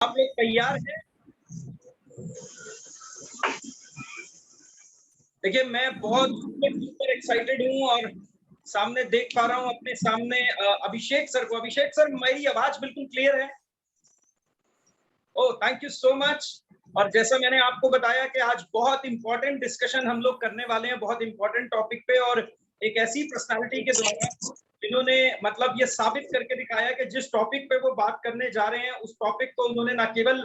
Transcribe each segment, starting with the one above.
आप लोग तैयार हैं? देखिए, मैं बहुत सुपर एक्साइटेड हूँ और सामने देख पा रहा हूँ अपने सामने अभिषेक सर को। अभिषेक सर, मेरी आवाज बिल्कुल क्लियर है? ओह, थैंक यू सो मच। और जैसा मैंने आपको बताया कि आज बहुत इंपॉर्टेंट डिस्कशन हम लोग करने वाले हैं, बहुत इंपॉर्टेंट टॉपिक पे, और एक ऐसी पर्सनालिटी के द्वारा जिन्होंने मतलब ये साबित करके दिखाया कि जिस टॉपिक पे वो बात करने जा रहे हैं, उस टॉपिक को उन्होंने ना केवल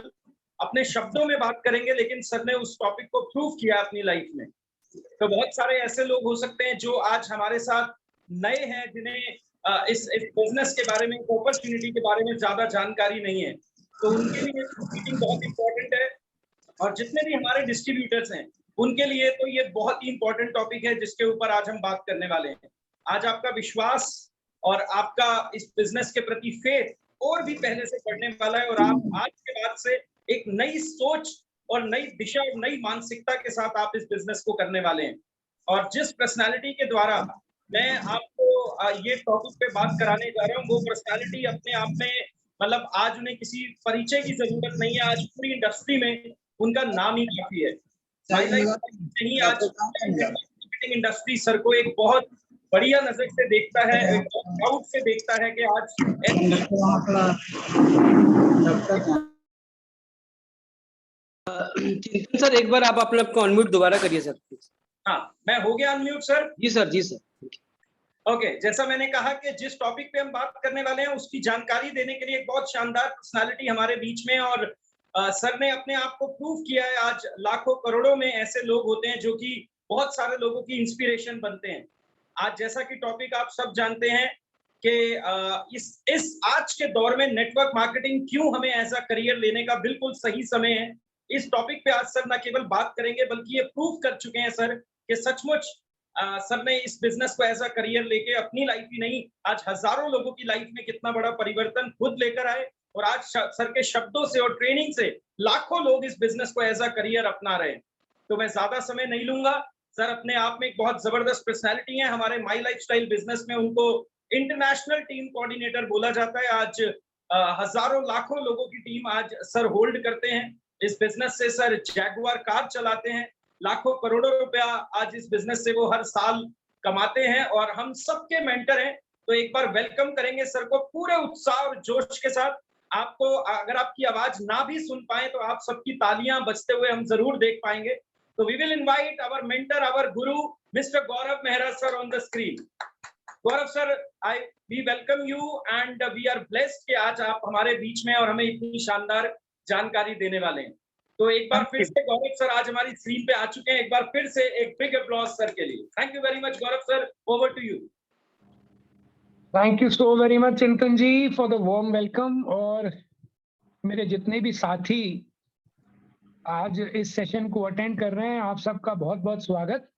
अपने शब्दों में बात करेंगे, लेकिन सर ने उस टॉपिक को प्रूव किया अपनी लाइफ में। तो बहुत सारे ऐसे लोग हो सकते हैं जो आज हमारे साथ नए हैं, जिन्हें इस बिजनेस के बारे में, अपॉर्चुनिटी के बारे में ज्यादा जानकारी नहीं है, तो उनके लिए मीटिंग बहुत इंपॉर्टेंट है। और जितने भी हमारे डिस्ट्रीब्यूटर्स हैं, उनके लिए तो ये बहुत ही इंपॉर्टेंट टॉपिक है जिसके ऊपर आज हम बात करने वाले हैं। आज आपका विश्वास और आपका इस बिजनेस के प्रति फेथ और भी पहले से बढ़ने वाला है, और आप आज के बाद से एक नई सोच और नई दिशा और नई मानसिकता के साथ आप इस बिजनेस को करने वाले हैं। और जिस पर्सनालिटी के द्वारा मैं आपको ये टॉपिक पे बात कराने जा रहा हूँ, वो पर्सनालिटी अपने आप में मतलब आज उन्हें किसी परिचय की जरूरत नहीं है। आज पूरी इंडस्ट्री में उनका नाम ही काफी है। नहीं, आज मार्केटिंग इंडस्ट्री सर को एक बहुत बढ़िया नजर से देखता है, एक प्राउड से देखता है कि आज चिंतन सर, एक बार आप अपने को अनम्यूट दोबारा करिए सर प्लीज। हाँ, मैं हो गया अनम्यूट सर? जी सर, जी सर। ओके, जैसा मैंने कहा कि जिस टॉपिक पे हम बात करने वाले हैं उसकी जानकारी देने के लिए एक बहुत शानदार पर्सनालिटी हमारे बीच में, और सर ने अपने आप को प्रूव किया है। आज लाखों करोड़ों में ऐसे लोग होते हैं जो कि बहुत सारे लोगों की इंस्पिरेशन बनते हैं। आज जैसा कि टॉपिक आप सब जानते हैं कि इस आज के दौर में नेटवर्क मार्केटिंग क्यों हमें एज अ करियर लेने का बिल्कुल सही समय है। इस टॉपिक पे आज सर न केवल बात करेंगे, बल्कि ये प्रूव कर चुके हैं सर कि सचमुच सर ने इस बिजनेस को एज अ करियर लेके अपनी लाइफ ही नहीं, आज हजारों लोगों की लाइफ में कितना बड़ा परिवर्तन खुद लेकर आए, और आज सर के शब्दों से और ट्रेनिंग से लाखों लोग इस बिजनेस को एज अ करियर अपना रहे हैं। तो मैं ज्यादा समय नहीं लूंगा। सर अपने आप में एक बहुत जबरदस्त पर्सनैलिटी है। हमारे माई लाइफस्टाइल बिजनेस में उनको इंटरनेशनल टीम कोऑर्डिनेटर बोला जाता है। आज हजारों लाखों लोगों की टीम आज सर होल्ड करते हैं इस बिजनेस से। सर जैगुआर कार चलाते हैं, लाखों करोड़ों रुपया आज इस बिजनेस से वो हर साल कमाते हैं, और हम सबके मेंटर हैं। तो एक बार वेलकम करेंगे सर को पूरे उत्साह और जोश के साथ। आपको अगर आपकी आवाज ना भी सुन पाए तो आप सबकी तालियां बजते हुए हम जरूर देख पाएंगे। तो we will invite our mentor, our guru, mister Gaurav Mehra sir on the screen. Gaurav sir, we welcome you and we are blessed कि आज आप हमारे बीच में और हमें इतनी शानदार जानकारी देने वाले हैं। तो एक बार फिर से गौरव सर आज हमारी स्क्रीन पे आ चुके हैं। एक बार फिर से एक बिग अप्लॉज सर के लिए। Thank you very much Gaurav sir, over to you. Thank you so very much Chintan ji for the warm welcome. और मेरे जितने भी साथी आज इस सेशन को अटेंड कर रहे हैं, आप सबका बहुत बहुत स्वागत।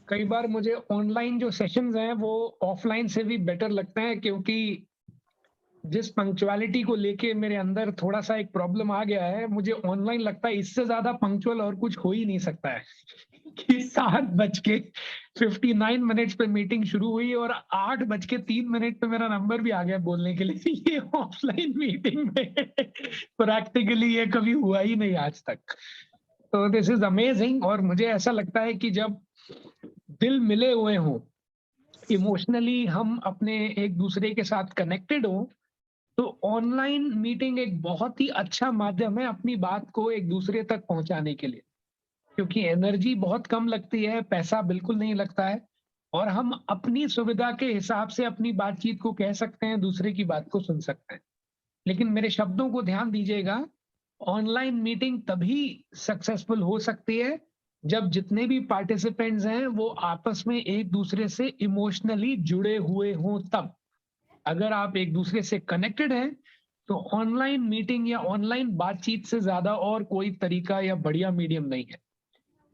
कई बार मुझे ऑनलाइन जो सेशंस हैं वो ऑफलाइन से भी बेटर लगते हैं, क्योंकि जिस पंक्चुअलिटी को लेके मेरे अंदर थोड़ा सा एक प्रॉब्लम आ गया है, मुझे ऑनलाइन लगता है इससे ज्यादा पंक्चुअल और कुछ हो ही नहीं सकता है कि 7:59 पे मीटिंग शुरू हुई और 8:03 पे मेरा नंबर भी आ गया बोलने के लिए। ये ऑफलाइन मीटिंग में प्रैक्टिकली ये कभी हुआ ही नहीं आज तक। तो दिस इज अमेजिंग। और मुझे ऐसा लगता है कि जब दिल मिले हुए हों, इमोशनली हम अपने एक दूसरे के साथ कनेक्टेड हो, तो ऑनलाइन मीटिंग एक बहुत ही अच्छा माध्यम है अपनी बात को एक दूसरे तक पहुंचाने के लिए, क्योंकि एनर्जी बहुत कम लगती है, पैसा बिल्कुल नहीं लगता है, और हम अपनी सुविधा के हिसाब से अपनी बातचीत को कह सकते हैं, दूसरे की बात को सुन सकते हैं। लेकिन मेरे शब्दों को ध्यान दीजिएगा, ऑनलाइन मीटिंग तभी सक्सेसफुल हो सकती है जब जितने भी पार्टिसिपेंट्स हैं वो आपस में एक दूसरे से इमोशनली जुड़े हुए हों। तब अगर आप एक दूसरे से कनेक्टेड हैं तो ऑनलाइन मीटिंग या ऑनलाइन बातचीत से ज्यादा और कोई तरीका या बढ़िया मीडियम नहीं है।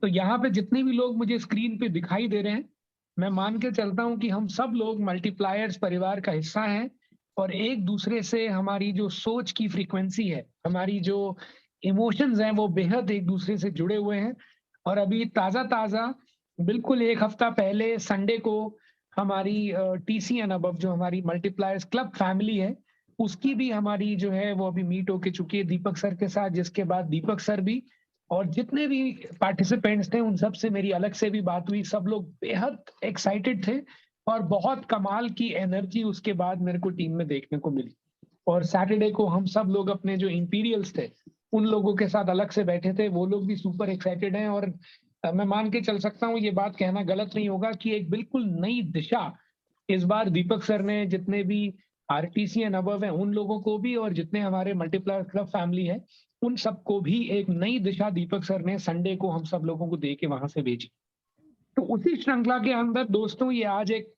तो यहाँ पे जितने भी लोग मुझे स्क्रीन पे दिखाई दे रहे हैं, मैं मान के चलता हूँ कि हम सब लोग मल्टीप्लायर्स परिवार का हिस्सा हैं, और एक दूसरे से हमारी जो सोच की फ्रीक्वेंसी है, हमारी जो इमोशंस हैं, वो बेहद एक दूसरे से जुड़े हुए हैं। और अभी ताजा ताजा बिल्कुल एक हफ्ता पहले संडे को हमारी TC एंड अबव जो हमारी मल्टीप्लायर्स क्लब फैमिली है, उसकी भी हमारी जो है वो अभी मीट होके चुकी है दीपक सर के साथ, जिसके बाद दीपक सर भी और जितने भी पार्टिसिपेंट्स थे उन सब से मेरी अलग से भी बात हुई। सब लोग बेहद एक्साइटेड थे और बहुत कमाल की एनर्जी उसके बाद मेरे को टीम में देखने को मिली। और सैटरडे को हम सब लोग अपने जो इंपीरियल्स थे उन लोगों के साथ अलग से बैठे थे, वो लोग भी सुपर एक्साइटेड हैं। और मैं मान के चल सकता हूँ, ये बात कहना गलत नहीं होगा कि एक बिल्कुल नई दिशा इस बार दीपक सर ने जितने भी आरटीसी एंड अबव है उन लोगों को भी और जितने हमारे मल्टीप्लायर क्लब फैमिली है उन सबको भी एक नई दिशा दीपक सर ने संडे को हम सब लोगों को दे के वहां से भेजी। तो उसी श्रृंखला के अंदर दोस्तों ये आज एक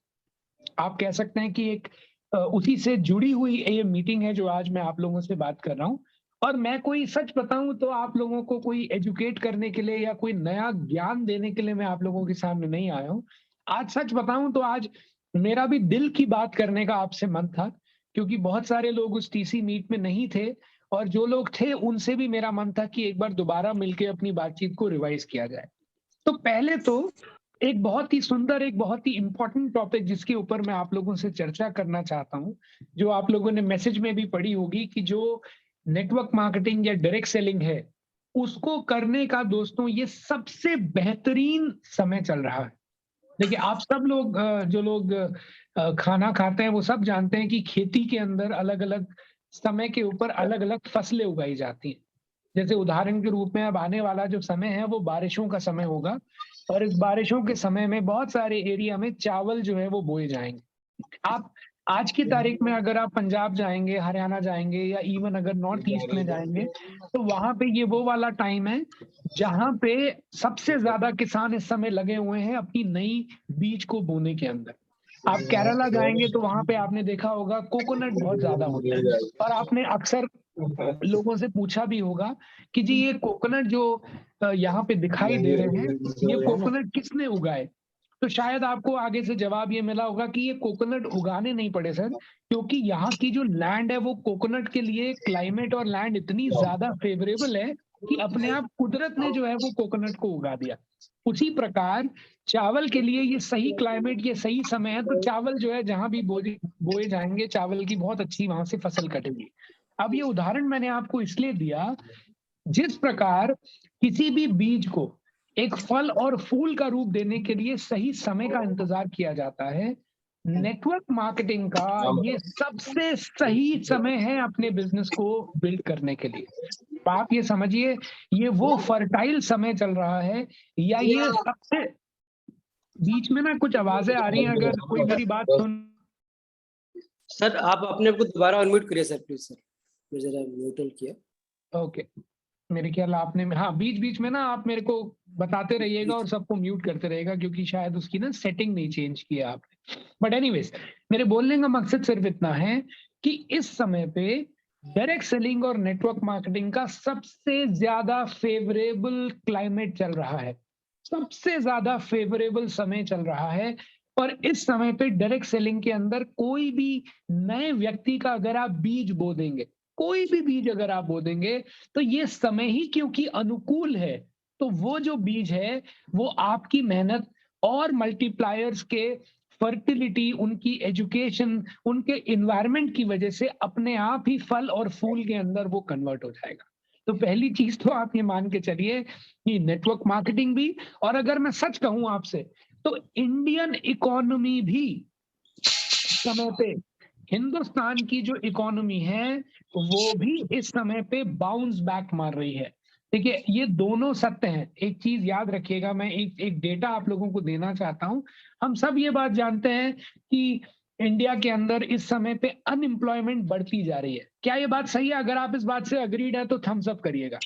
आप कह सकते हैं कि एक उसी से जुड़ी हुई ये मीटिंग है जो आज मैं आप लोगों से बात कर रहा हूँ। और मैं कोई सच बताऊं तो आप लोगों को कोई एजुकेट करने के लिए या कोई नया ज्ञान देने के लिए मैं आप लोगों के सामने नहीं आया हूँ। आज सच बताऊं तो आज मेरा भी दिल की बात करने का आपसे मन था, क्योंकि बहुत सारे लोग उस टीसी मीट में नहीं थे और जो लोग थे उनसे भी मेरा मन था कि एक बार दोबारा मिलकर अपनी बातचीत को रिवाइज किया जाए। तो पहले तो एक बहुत ही सुंदर, एक बहुत ही इंपॉर्टेंट टॉपिक जिसके ऊपर मैं आप लोगों से चर्चा करना चाहता हूं, जो आप लोगों ने मैसेज में भी पढ़ी होगी कि जो नेटवर्क मार्केटिंग या डायरेक्ट सेलिंग है उसको करने का दोस्तों ये सबसे बेहतरीन समय चल रहा है। देखिए आप सब लोग जो लोग खाना खाते हैं वो सब जानते हैं कि खेती के अंदर अलग अलग समय के ऊपर अलग अलग फसलें उगाई जाती हैं। जैसे उदाहरण के रूप में अब आने वाला जो समय है वो बारिशों का समय होगा और इस बारिशों के समय में बहुत सारे एरिया में चावल जो है वो बोए जाएंगे। आप आज की तारीख में अगर आप पंजाब जाएंगे, हरियाणा जाएंगे या इवन अगर नॉर्थ ईस्ट में जाएंगे तो वहां पे ये वो वाला टाइम है जहां पे सबसे ज्यादा किसान इस समय लगे हुए हैं अपनी नई बीज को बोने के अंदर। आप केरला जाएंगे तो वहां पे आपने देखा होगा कोकोनट बहुत ज्यादा होता है और आपने अक्सर लोगों से पूछा भी होगा कि जी ये कोकोनट जो यहाँ पे दिखाई दे रहे हैं ये कोकोनट किसने उगाए। तो शायद आपको आगे से जवाब ये मिला होगा कि ये कोकोनट उगाने नहीं पड़े सर, क्योंकि यहाँ की जो लैंड है वो कोकोनट के लिए क्लाइमेट और लैंड इतनी ज्यादा फेवरेबल है कि अपने आप कुदरत ने जो है वो कोकोनट को उगा दिया। उसी प्रकार चावल के लिए ये सही क्लाइमेट, ये सही समय है, तो चावल जो है जहां भी बोए जाएंगे चावल की बहुत अच्छी वहां से फसल कटेगी। अब ये उदाहरण मैंने आपको इसलिए दिया, जिस प्रकार किसी भी बीज को एक फल और फूल का रूप देने के लिए सही समय का इंतजार किया जाता है, नेटवर्क मार्केटिंग का ये सबसे सही समय है अपने बिजनेस को बिल्ड करने के लिए। आप ये समझिए ये वो फर्टाइल समय चल रहा है या ये सबसे बीच में ना कुछ आवाजें आ रही हैं, अगर कोई मेरी बात सुन। सर आप अपने को दोबारा अनम्यूट करिए सर प्लीज सर, मैं जरा म्यूट किया। ओके मेरे ख्याल आपने, हाँ बीच बीच में ना आप मेरे को बताते रहिएगा और सबको म्यूट करते रहेगा क्योंकि शायद उसकी ना सेटिंग नहीं चेंज किया आपने। बट एनीवेज मेरे बोलने का मकसद सिर्फ इतना है कि इस समय पे डायरेक्ट सेलिंग और नेटवर्क मार्केटिंग का सबसे ज्यादा फेवरेबल क्लाइमेट चल रहा है, सबसे ज्यादा फेवरेबल समय चल रहा है। और इस समय पे डायरेक्ट सेलिंग के अंदर कोई भी नए व्यक्ति का अगर आप बीज बो देंगे, कोई भी बीज अगर आप बो देंगे तो ये समय ही क्योंकि अनुकूल है, तो वो जो बीज है वो आपकी मेहनत और मल्टीप्लायर्स के फर्टिलिटी, उनकी एजुकेशन, उनके इन्वायरमेंट की वजह से अपने आप ही फल और फूल के अंदर वो कन्वर्ट हो जाएगा। तो पहली चीज तो आप ये मान के चलिए कि नेटवर्क मार्केटिंग भी, और अगर मैं सच कहूं आपसे तो इंडियन इकोनॉमी भी समय पे, हिंदुस्तान की जो इकोनॉमी है वो भी इस समय पे बाउंस बैक मार रही है। देखिए ये दोनों सत्य हैं। एक चीज याद रखिएगा, मैं एक डेटा आप लोगों को देना चाहता हूं। हम सब ये बात जानते हैं कि इंडिया के अंदर इस समय पे अनएम्प्लॉयमेंट बढ़ती जा रही है। क्या ये बात सही है? अगर आप इस बात से अग्रीड है तो थम्स अप करिएगा।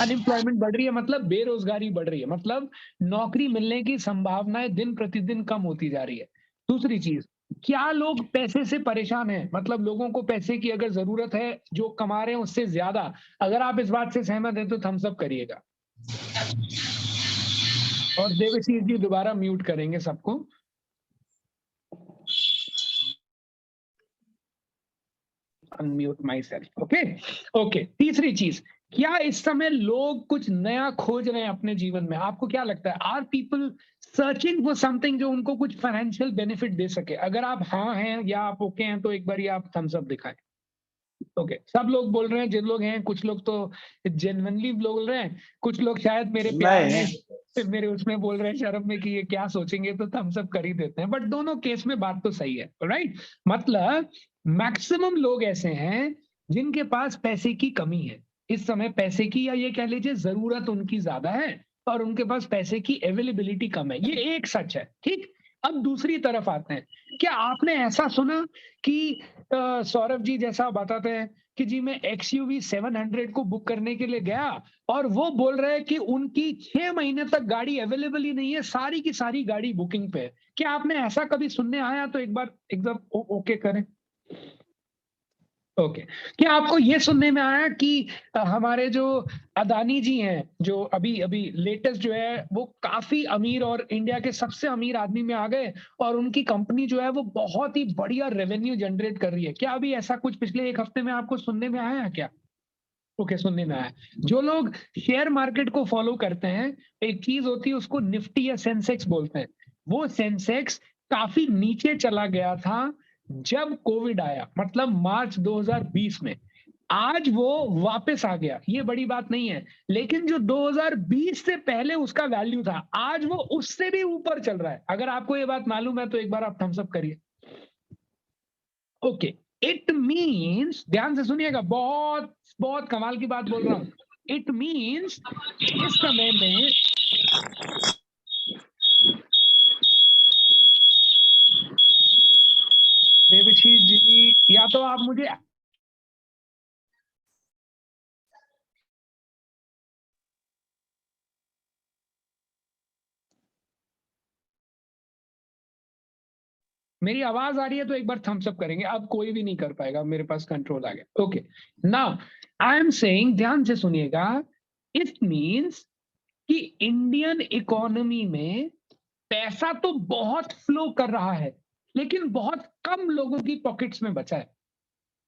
अनएम्प्लॉयमेंट बढ़ रही है मतलब बेरोजगारी बढ़ रही है, मतलब नौकरी मिलने की संभावनाएं दिन प्रतिदिन कम होती जा रही है। दूसरी चीज, क्या लोग पैसे से परेशान हैं? मतलब लोगों को पैसे की अगर जरूरत है, जो कमा रहे हैं उससे ज्यादा। अगर आप इस बात से सहमत हैं तो थम्स अप करिएगा। और देवशीष जी दोबारा म्यूट करेंगे सबको। Unmute my self. ओके। तीसरी चीज, क्या इस समय लोग कुछ नया खोज रहे हैं अपने जीवन में? आपको क्या लगता है, are people searching for something जो उनको कुछ फाइनेंशियल बेनिफिट दे सके? अगर आप हाँ हैं या आप ओके हैं तो एक बार आप थम्स अप दिखाएं। ओके, सब लोग बोल रहे हैं, जिन लोग हैं, कुछ लोग तो जेन्युइनली बोल रहे हैं, कुछ लोग शायद मेरे प्यार में, मेरे उसमें बोल रहे हैं शर्म में कि ये क्या सोचेंगे, तो थम्स अप कर ही देते हैं। बट दोनों केस में बात तो सही है, राइट? मतलब मैक्सिमम लोग ऐसे हैं जिनके पास पैसे की कमी है इस समय, पैसे की, या ये कह लीजिए जरूरत उनकी ज्यादा है और उनके पास पैसे की अवेलेबिलिटी कम है। ये एक सच है, ठीक। अब दूसरी तरफ आते हैं, क्या आपने ऐसा सुना कि सौरभ जी जैसा बताते हैं कि जी मैं XUV 700 को बुक करने के लिए गया और वो बोल रहे हैं कि उनकी 6 महीने तक गाड़ी अवेलेबल ही नहीं है, सारी की सारी गाड़ी बुकिंग पे है। क्या आपने ऐसा कभी सुनने आया? तो एक बार एकदम ओके करें। ओके, क्या आपको ये सुनने में आया कि हमारे जो अदानी जी हैं, जो अभी अभी लेटेस्ट जो है वो काफी अमीर और इंडिया के सबसे अमीर आदमी में आ गए और उनकी कंपनी जो है वो बहुत ही बढ़िया रेवेन्यू जनरेट कर रही है? क्या अभी ऐसा कुछ पिछले एक हफ्ते में आपको सुनने में आया है क्या? ओके, सुनने में आया। जो लोग शेयर मार्केट को फॉलो करते हैं, एक चीज होती है उसको निफ्टी या सेंसेक्स बोलते हैं, वो सेंसेक्स काफी नीचे चला गया था जब कोविड आया, मतलब मार्च 2020 में। आज वो वापस आ गया, ये बड़ी बात नहीं है, लेकिन जो 2020 से पहले उसका वैल्यू था, आज वो उससे भी ऊपर चल रहा है। अगर आपको ये बात मालूम है तो एक बार आप थम्स अप करिए। ओके, इट मीन्स, ध्यान से सुनिएगा, बहुत बहुत कमाल की बात बोल रहा हूं। इट मीन्स इस समय में देवशीष जी, या तो आप मुझे, मेरी आवाज आ रही है तो एक बार थम्स अप करेंगे। अब कोई भी नहीं कर पाएगा, मेरे पास कंट्रोल आ गया। Okay, now I am saying, ध्यान से सुनिएगा, इट मीन्स कि इंडियन इकोनॉमी में पैसा तो बहुत फ्लो कर रहा है, लेकिन बहुत कम लोगों की पॉकेट्स में बचा है।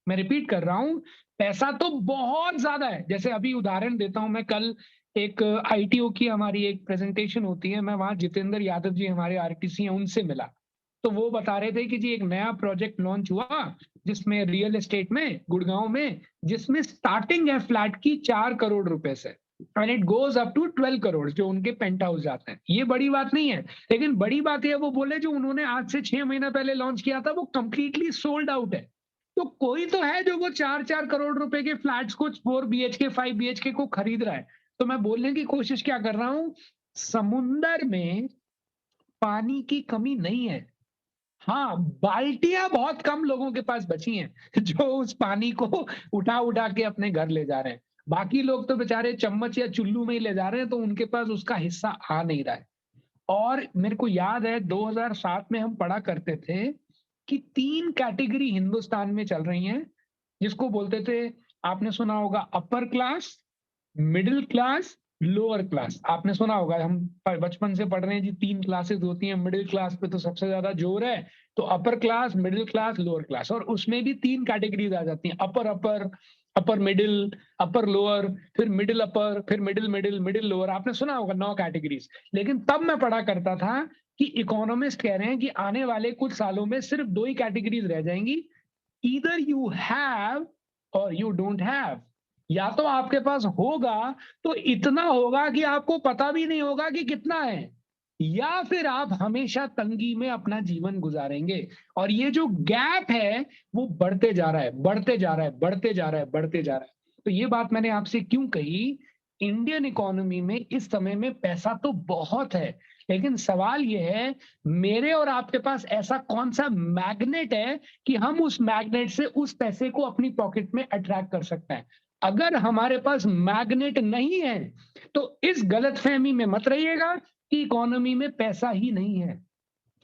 मैं रिपीट कर रहा हूं, पैसा तो बहुत ज्यादा है। जैसे अभी उदाहरण देता हूं, मैं कल एक ITO की हमारी एक प्रेजेंटेशन होती है, मैं वहां जितेंद्र यादव जी हमारे RTC हैं, उनसे मिला। तो वो बता रहे थे कि जी एक नया प्रोजेक्ट लॉन्च हुआ जिसमें रियल एस्टेट में गुड़गांव में, जिसमें स्टार्टिंग है फ्लैट की 4 करोड़ रुपए से and it goes up to 12 crore जो उनके पेंट हाउस जाते हैं। ये बड़ी बात नहीं है, लेकिन बड़ी बात है वो बोले जो उन्होंने आज से 6 महीना पहले लॉन्च किया था वो कंप्लीटली सोल्ड आउट है। तो कोई तो है जो वो 4-4 करोड़ रुपए के फ्लैट्स को 4 BHK 5 BHK को खरीद रहा है। तो मैं बोलने की कोशिश क्या कर रहा हूं, समुंदर में पानी की कमी नहीं है। हाँ, बाल्टियां बहुत कम लोगों के पास बची हैं जो उस पानी को उठा उठा के अपने घर ले जा रहे हैं। बाकी लोग तो बेचारे चम्मच या चुल्लू में ही ले जा रहे हैं, तो उनके पास उसका हिस्सा आ नहीं रहा है। और मेरे को याद है 2007 में हम पढ़ा करते थे कि 3 कैटेगरी हिंदुस्तान में चल रही हैं, जिसको बोलते थे, आपने सुना होगा, upper class, middle class, lower class. आपने सुना होगा, हम बचपन से पढ़ रहे हैं जी 3 क्लासेस होती हैं, मिडिल क्लास पे तो सबसे ज्यादा जोर है, तो upper class, middle class, lower class, और उसमें भी 3 कैटेगरीज आ जाती हैं, अपर अपर, अपर मिडिल, अपर लोअर, फिर मिडिल अपर, फिर मिडिल मिडिल, मिडिल लोअर। आपने सुना होगा 9 कैटेगरीज। लेकिन तब मैं पढ़ा करता था कि इकोनॉमिस्ट कह रहे हैं कि आने वाले कुछ सालों में सिर्फ 2 ही कैटेगरीज रह जाएंगी, ईदर यू हैव और यू डोंट हैव। या तो आपके पास होगा तो इतना होगा कि आपको पता भी नहीं होगा कि कितना है, या फिर आप हमेशा तंगी में अपना जीवन गुजारेंगे। और ये जो गैप है वो बढ़ते जा रहा है, बढ़ते जा रहा है, बढ़ते जा रहा है, बढ़ते जा रहा है। तो ये बात मैंने आपसे क्यों कही, इंडियन इकोनॉमी में इस समय में पैसा तो बहुत है, लेकिन सवाल ये है, मेरे और आपके पास ऐसा कौन सा मैग्नेट है कि हम उस मैग्नेट से उस पैसे को अपनी पॉकेट में अट्रैक्ट कर सकते हैं। अगर हमारे पास मैग्नेट नहीं है तो इस गलतफहमी में मत रहिएगा कि इकोनॉमी में पैसा ही नहीं है।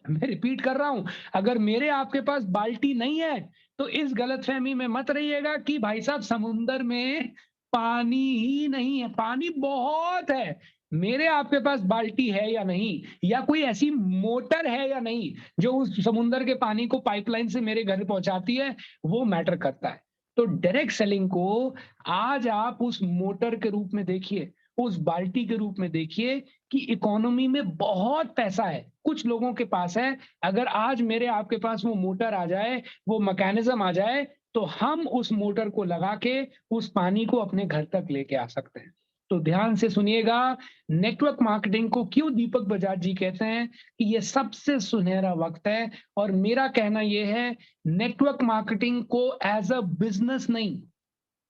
मैं रिपीट कर रहा हूं, अगर मेरे आपके पास बाल्टी नहीं है तो इस गलतफहमी में मत रहिएगा कि भाई साहब समुंदर में पानी ही नहीं है। पानी बहुत है, मेरे आपके पास बाल्टी है या नहीं, या कोई ऐसी मोटर है या नहीं जो उस समुंदर के पानी को पाइपलाइन से मेरे घर पहुंचाती है, वो मैटर करता है। तो डायरेक्ट सेलिंग को आज आप उस मोटर के रूप में देखिए, उस बाल्टी के रूप में देखिए कि इकोनॉमी में बहुत पैसा है, कुछ लोगों के पास है। अगर आज मेरे आपके पास वो मोटर आ जाए, वो मैकेनिज्म आ जाए, तो हम उस मोटर को लगा के उस पानी को अपने घर तक लेके आ सकते हैं। तो ध्यान से सुनिएगा, नेटवर्क मार्केटिंग को क्यों दीपक बजाज जी कहते हैं कि ये सबसे सुनहरा वक्त है। और मेरा कहना ये है, नेटवर्क मार्केटिंग को एज अ बिजनेस नहीं,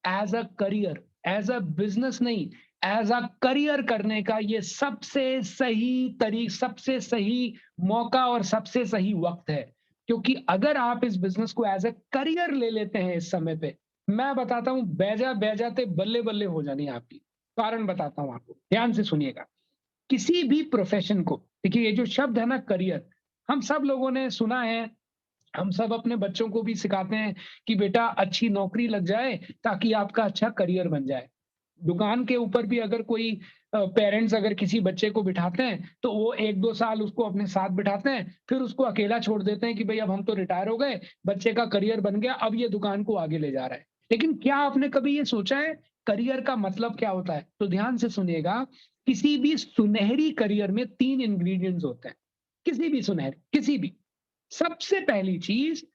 as a career, as a business नहीं, एज अ करियर करने का ये सबसे सही मौका और सबसे सही वक्त है। क्योंकि अगर आप इस बिजनेस को एज अ करियर ले लेते हैं इस समय पे, मैं बताता हूं बैजाते बल्ले बल्ले हो जानी है आपकी। कारण बताता हूं आपको, ध्यान से सुनिएगा। किसी भी प्रोफेशन को, देखिए ये जो शब्द है ना करियर, हम सब लोगों ने सुना है, हम सब अपने बच्चों को भी सिखाते हैं कि बेटा अच्छी नौकरी लग जाए ताकि आपका अच्छा करियर बन जाए। दुकान के ऊपर भी अगर कोई पेरेंट्स अगर किसी बच्चे को बिठाते हैं तो वो 1-2 साल उसको अपने साथ बिठाते हैं, फिर उसको अकेला छोड़ देते हैं कि भाई अब हम तो रिटायर हो गए, बच्चे का करियर बन गया, अब ये दुकान को आगे ले जा रहा है। लेकिन क्या आपने कभी ये सोचा है करियर का मतलब क्या होता है? तो ध्यान से सुनिएगा, किसी भी सुनहरी करियर में 3 इंग्रेडिएंट्स होते हैं। किसी भी सुनहरी, किसी भी। सबसे पहली चीज,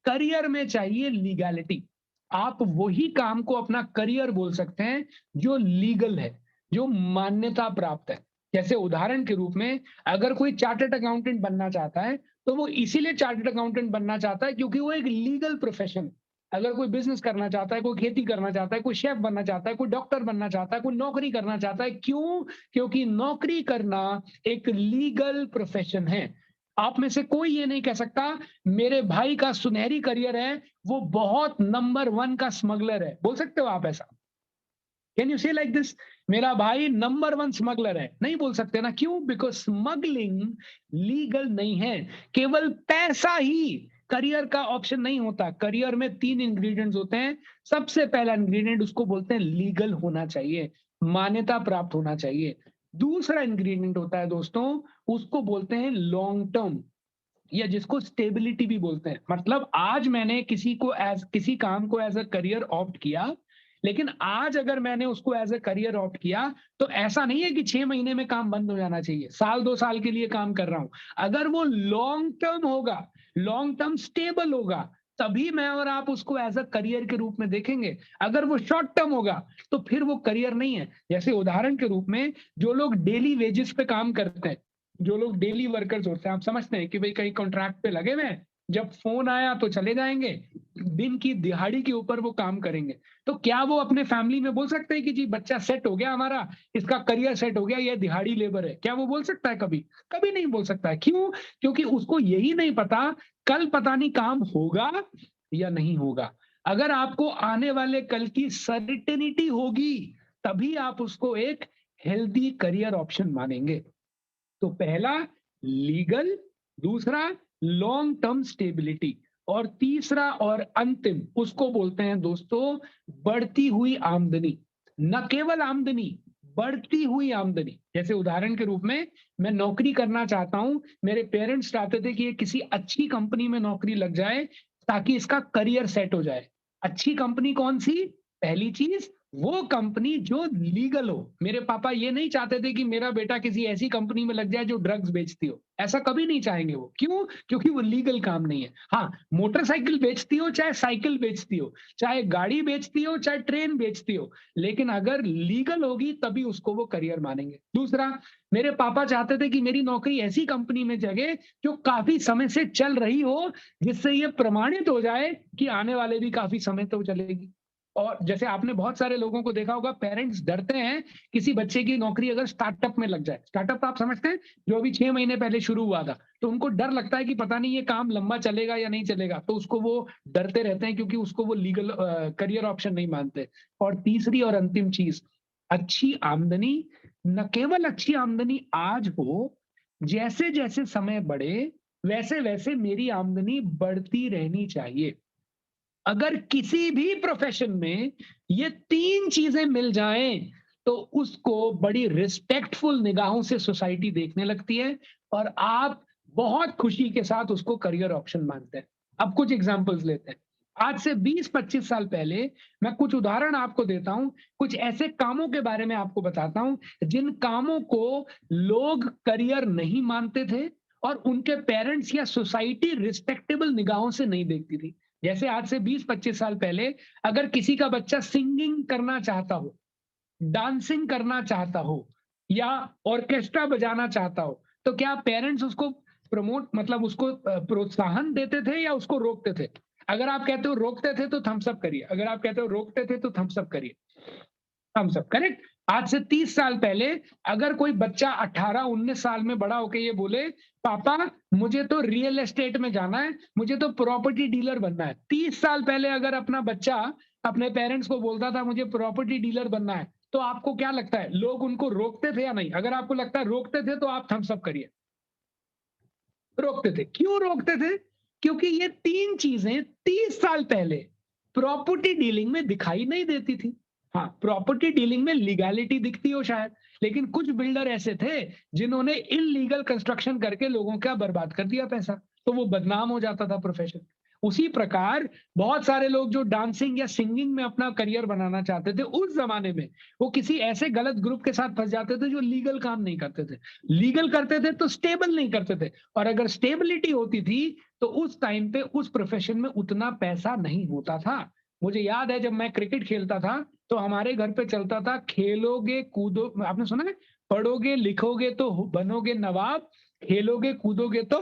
करियर में चाहिए लीगैलिटी। आप वही काम को अपना करियर बोल सकते हैं जो लीगल है, जो मान्यता प्राप्त है। जैसे उदाहरण के रूप में, अगर कोई चार्टर्ड अकाउंटेंट बनना चाहता है तो वो इसीलिए चार्टर्ड अकाउंटेंट बनना चाहता है क्योंकि वो एक लीगल प्रोफेशन है। अगर कोई बिजनेस करना चाहता है, कोई खेती करना चाहता है, कोई शेफ बनना चाहता है, कोई डॉक्टर बनना चाहता है, कोई नौकरी करना चाहता है, क्यों? क्योंकि नौकरी करना एक लीगल प्रोफेशन है। आप में से कोई ये नहीं कह सकता मेरे भाई का सुनहरी करियर है, वो बहुत नंबर 1 का स्मगलर है। बोल सकते हो आप ऐसा? कैन यू से लाइक दिस? मेरा भाई नंबर 1 स्मगलर है। नहीं बोल सकते ना, क्यों? बिकॉज स्मगलिंग लीगल नहीं है। केवल पैसा ही करियर का ऑप्शन नहीं होता। करियर में 3 इंग्रेडिएंट्स होते हैं। सबसे पहला इंग्रेडिएंट उसको बोलते हैं लीगल होना चाहिए, मान्यता प्राप्त होना चाहिए। दूसरा इंग्रेडिएंट होता है दोस्तों, उसको बोलते हैं लॉन्ग टर्म, या जिसको स्टेबिलिटी भी बोलते हैं। मतलब आज मैंने किसी काम को एज अ करियर ऑप्ट किया, लेकिन आज अगर मैंने उसको एज अ करियर ऑप्ट किया तो ऐसा नहीं है कि 6 महीने में काम बंद हो जाना चाहिए, साल 2 साल के लिए काम कर रहा हूं। अगर वो लॉन्ग टर्म होगा, लॉन्ग टर्म स्टेबल होगा, तभी मैं और आप उसको एज अ करियर के रूप में देखेंगे। अगर वो शॉर्ट टर्म होगा तो फिर वो करियर नहीं है। जैसे उदाहरण के रूप में, जो लोग डेली वेजेस पे काम करते हैं, जो लोग डेली वर्कर्स होते हैं, आप समझते हैं कि भाई कहीं कॉन्ट्रैक्ट पे लगे हुए हैं, जब फोन आया तो चले जाएंगे, दिन की दिहाड़ी के ऊपर वो काम करेंगे। तो क्या वो अपने फैमिली में बोल सकते हैं कि जी बच्चा सेट हो गया हमारा, इसका करियर सेट हो गया, ये दिहाड़ी लेबर है? क्या वो बोल सकता है कभी? कभी नहीं बोल सकता है। क्यों? क्योंकि उसको यही नहीं पता कल पता नहीं काम होगा या नहीं होगा। अगर आपको आने वाले कल की सर्टेनिटी होगी, तभी आप उसको एक हेल्दी करियर ऑप्शन मानेंगे। तो पहला लीगल, दूसरा लॉन्ग टर्म स्टेबिलिटी, और तीसरा और अंतिम उसको बोलते हैं दोस्तों बढ़ती हुई आमदनी। न केवल आमदनी, बढ़ती हुई आमदनी। जैसे उदाहरण के रूप में, मैं नौकरी करना चाहता हूं, मेरे पेरेंट्स चाहते थे कि ये किसी अच्छी कंपनी में नौकरी लग जाए ताकि इसका करियर सेट हो जाए। अच्छी कंपनी कौन सी? पहली चीज, वो कंपनी जो लीगल हो। मेरे पापा ये नहीं चाहते थे कि मेरा बेटा किसी ऐसी कंपनी में लग जाए जो ड्रग्स बेचती हो। ऐसा कभी नहीं चाहेंगे वो। क्यों? क्योंकि वो लीगल काम नहीं है। हाँ, मोटरसाइकिल बेचती हो, चाहे साइकिल बेचती हो, चाहे गाड़ी बेचती हो, चाहे ट्रेन बेचती हो, लेकिन अगर लीगल होगी तभी उसको वो करियर मानेंगे। दूसरा, मेरे पापा चाहते थे कि मेरी नौकरी ऐसी कंपनी में जगे जो काफी समय से चल रही हो, जिससे ये प्रमाणित हो जाए कि आने वाले भी काफी समय तक चलेगी। और जैसे आपने बहुत सारे लोगों को देखा होगा, पेरेंट्स डरते हैं किसी बच्चे की नौकरी अगर स्टार्टअप में लग जाए। स्टार्टअप आप समझते हैं, जो अभी 6 महीने पहले शुरू हुआ था, तो उनको डर लगता है कि पता नहीं ये काम लंबा चलेगा या नहीं चलेगा, तो उसको वो डरते रहते हैं क्योंकि उसको वो लीगल करियर ऑप्शन नहीं मानते। और तीसरी और अंतिम चीज, अच्छी आमदनी। न केवल अच्छी आमदनी आज हो, जैसे जैसे समय बढ़े वैसे वैसे मेरी आमदनी बढ़ती रहनी चाहिए। अगर किसी भी प्रोफेशन में ये 3 चीजें मिल जाएं तो उसको बड़ी रिस्पेक्टफुल निगाहों से सोसाइटी देखने लगती है और आप बहुत खुशी के साथ उसको करियर ऑप्शन मानते हैं। अब कुछ एग्जांपल्स लेते हैं। आज से 20-25 साल पहले मैं कुछ उदाहरण आपको देता हूं, कुछ ऐसे कामों के बारे में आपको बताता हूं जिन कामों को लोग करियर नहीं मानते थे और उनके पेरेंट्स या सोसाइटी रिस्पेक्टेबल निगाहों से नहीं देखती थी। जैसे आज से 20-25 साल पहले अगर किसी का बच्चा सिंगिंग करना चाहता हो, डांसिंग करना चाहता हो या ऑर्केस्ट्रा बजाना चाहता हो, तो क्या पेरेंट्स उसको प्रमोट मतलब उसको प्रोत्साहन देते थे या उसको रोकते थे? अगर आप कहते हो रोकते थे तो थम्स अप करिए, अगर आप कहते हो रोकते थे तो थम्स अप करिए। Thumbs up, correct. आज से 30 साल पहले अगर कोई बच्चा 18-19 साल में बड़ा होके ये बोले, पापा मुझे तो रियल एस्टेट में जाना है, मुझे तो प्रॉपर्टी डीलर बनना है। 30 साल पहले अगर अपना बच्चा अपने पेरेंट्स को बोलता था मुझे प्रॉपर्टी डीलर बनना है, तो आपको क्या लगता है लोग उनको रोकते थे या नहीं? अगर आपको लगता है रोकते थे तो आप थम्स अप करिए। रोकते थे। क्यों रोकते थे? क्योंकि ये 3 चीजें 30 साल पहले प्रॉपर्टी डीलिंग में दिखाई नहीं देती थी। हाँ, प्रॉपर्टी डीलिंग में लीगैलिटी दिखती हो शायद, लेकिन कुछ बिल्डर ऐसे थे जिन्होंने इल्लीगल कंस्ट्रक्शन करके लोगों का बर्बाद कर दिया पैसा, तो वो बदनाम हो जाता था प्रोफेशन। उसी प्रकार बहुत सारे लोग जो डांसिंग या सिंगिंग में अपना करियर बनाना चाहते थे उस जमाने में, वो किसी ऐसे गलत ग्रुप के साथ फंस जाते थे जो लीगल काम नहीं करते थे। लीगल करते थे तो स्टेबल नहीं करते थे, और अगर स्टेबिलिटी होती थी तो उस टाइम पे उस प्रोफेशन में उतना पैसा नहीं होता था। मुझे याद है जब मैं क्रिकेट खेलता था तो हमारे घर पे चलता था, खेलोगे कूदो, आपने सुना है, पढ़ोगे लिखोगे तो बनोगे नवाब, खेलोगे कूदोगे तो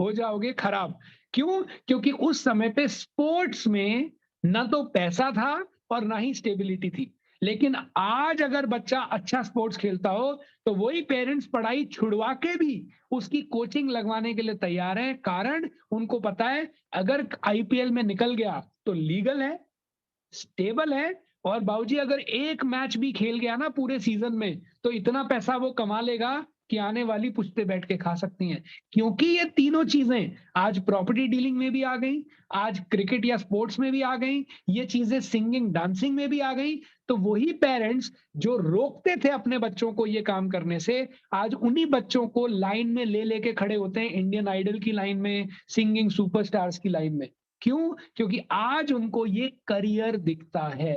हो जाओगे खराब। क्यों? क्योंकि उस समय पे स्पोर्ट्स में ना तो पैसा था और ना ही स्टेबिलिटी थी। लेकिन आज अगर बच्चा अच्छा स्पोर्ट्स खेलता हो तो वही पेरेंट्स पढ़ाई छुड़वा के भी उसकी कोचिंग लगवाने के लिए तैयार हैं, कारण उनको पता है अगर आईपीएल में निकल गया तो लीगल है, स्टेबल है, और बाबूजी अगर एक मैच भी खेल गया ना पूरे सीजन में तो इतना पैसा वो कमा लेगा कि आने वाली पुश्ते बैठ के खा सकती हैं। क्योंकि ये तीनों चीजें आज प्रॉपर्टी डीलिंग में भी आ गई, आज क्रिकेट या स्पोर्ट्स में भी आ गई, ये चीजें सिंगिंग डांसिंग में भी आ गई, तो वही पेरेंट्स जो रोकते थे अपने बच्चों को ये काम करने से, आज उन्हीं बच्चों को लाइन में ले लेके खड़े होते हैं, इंडियन आइडल की लाइन में, सिंगिंग सुपरस्टार्स की लाइन में। क्यों? क्योंकि आज उनको ये करियर दिखता है।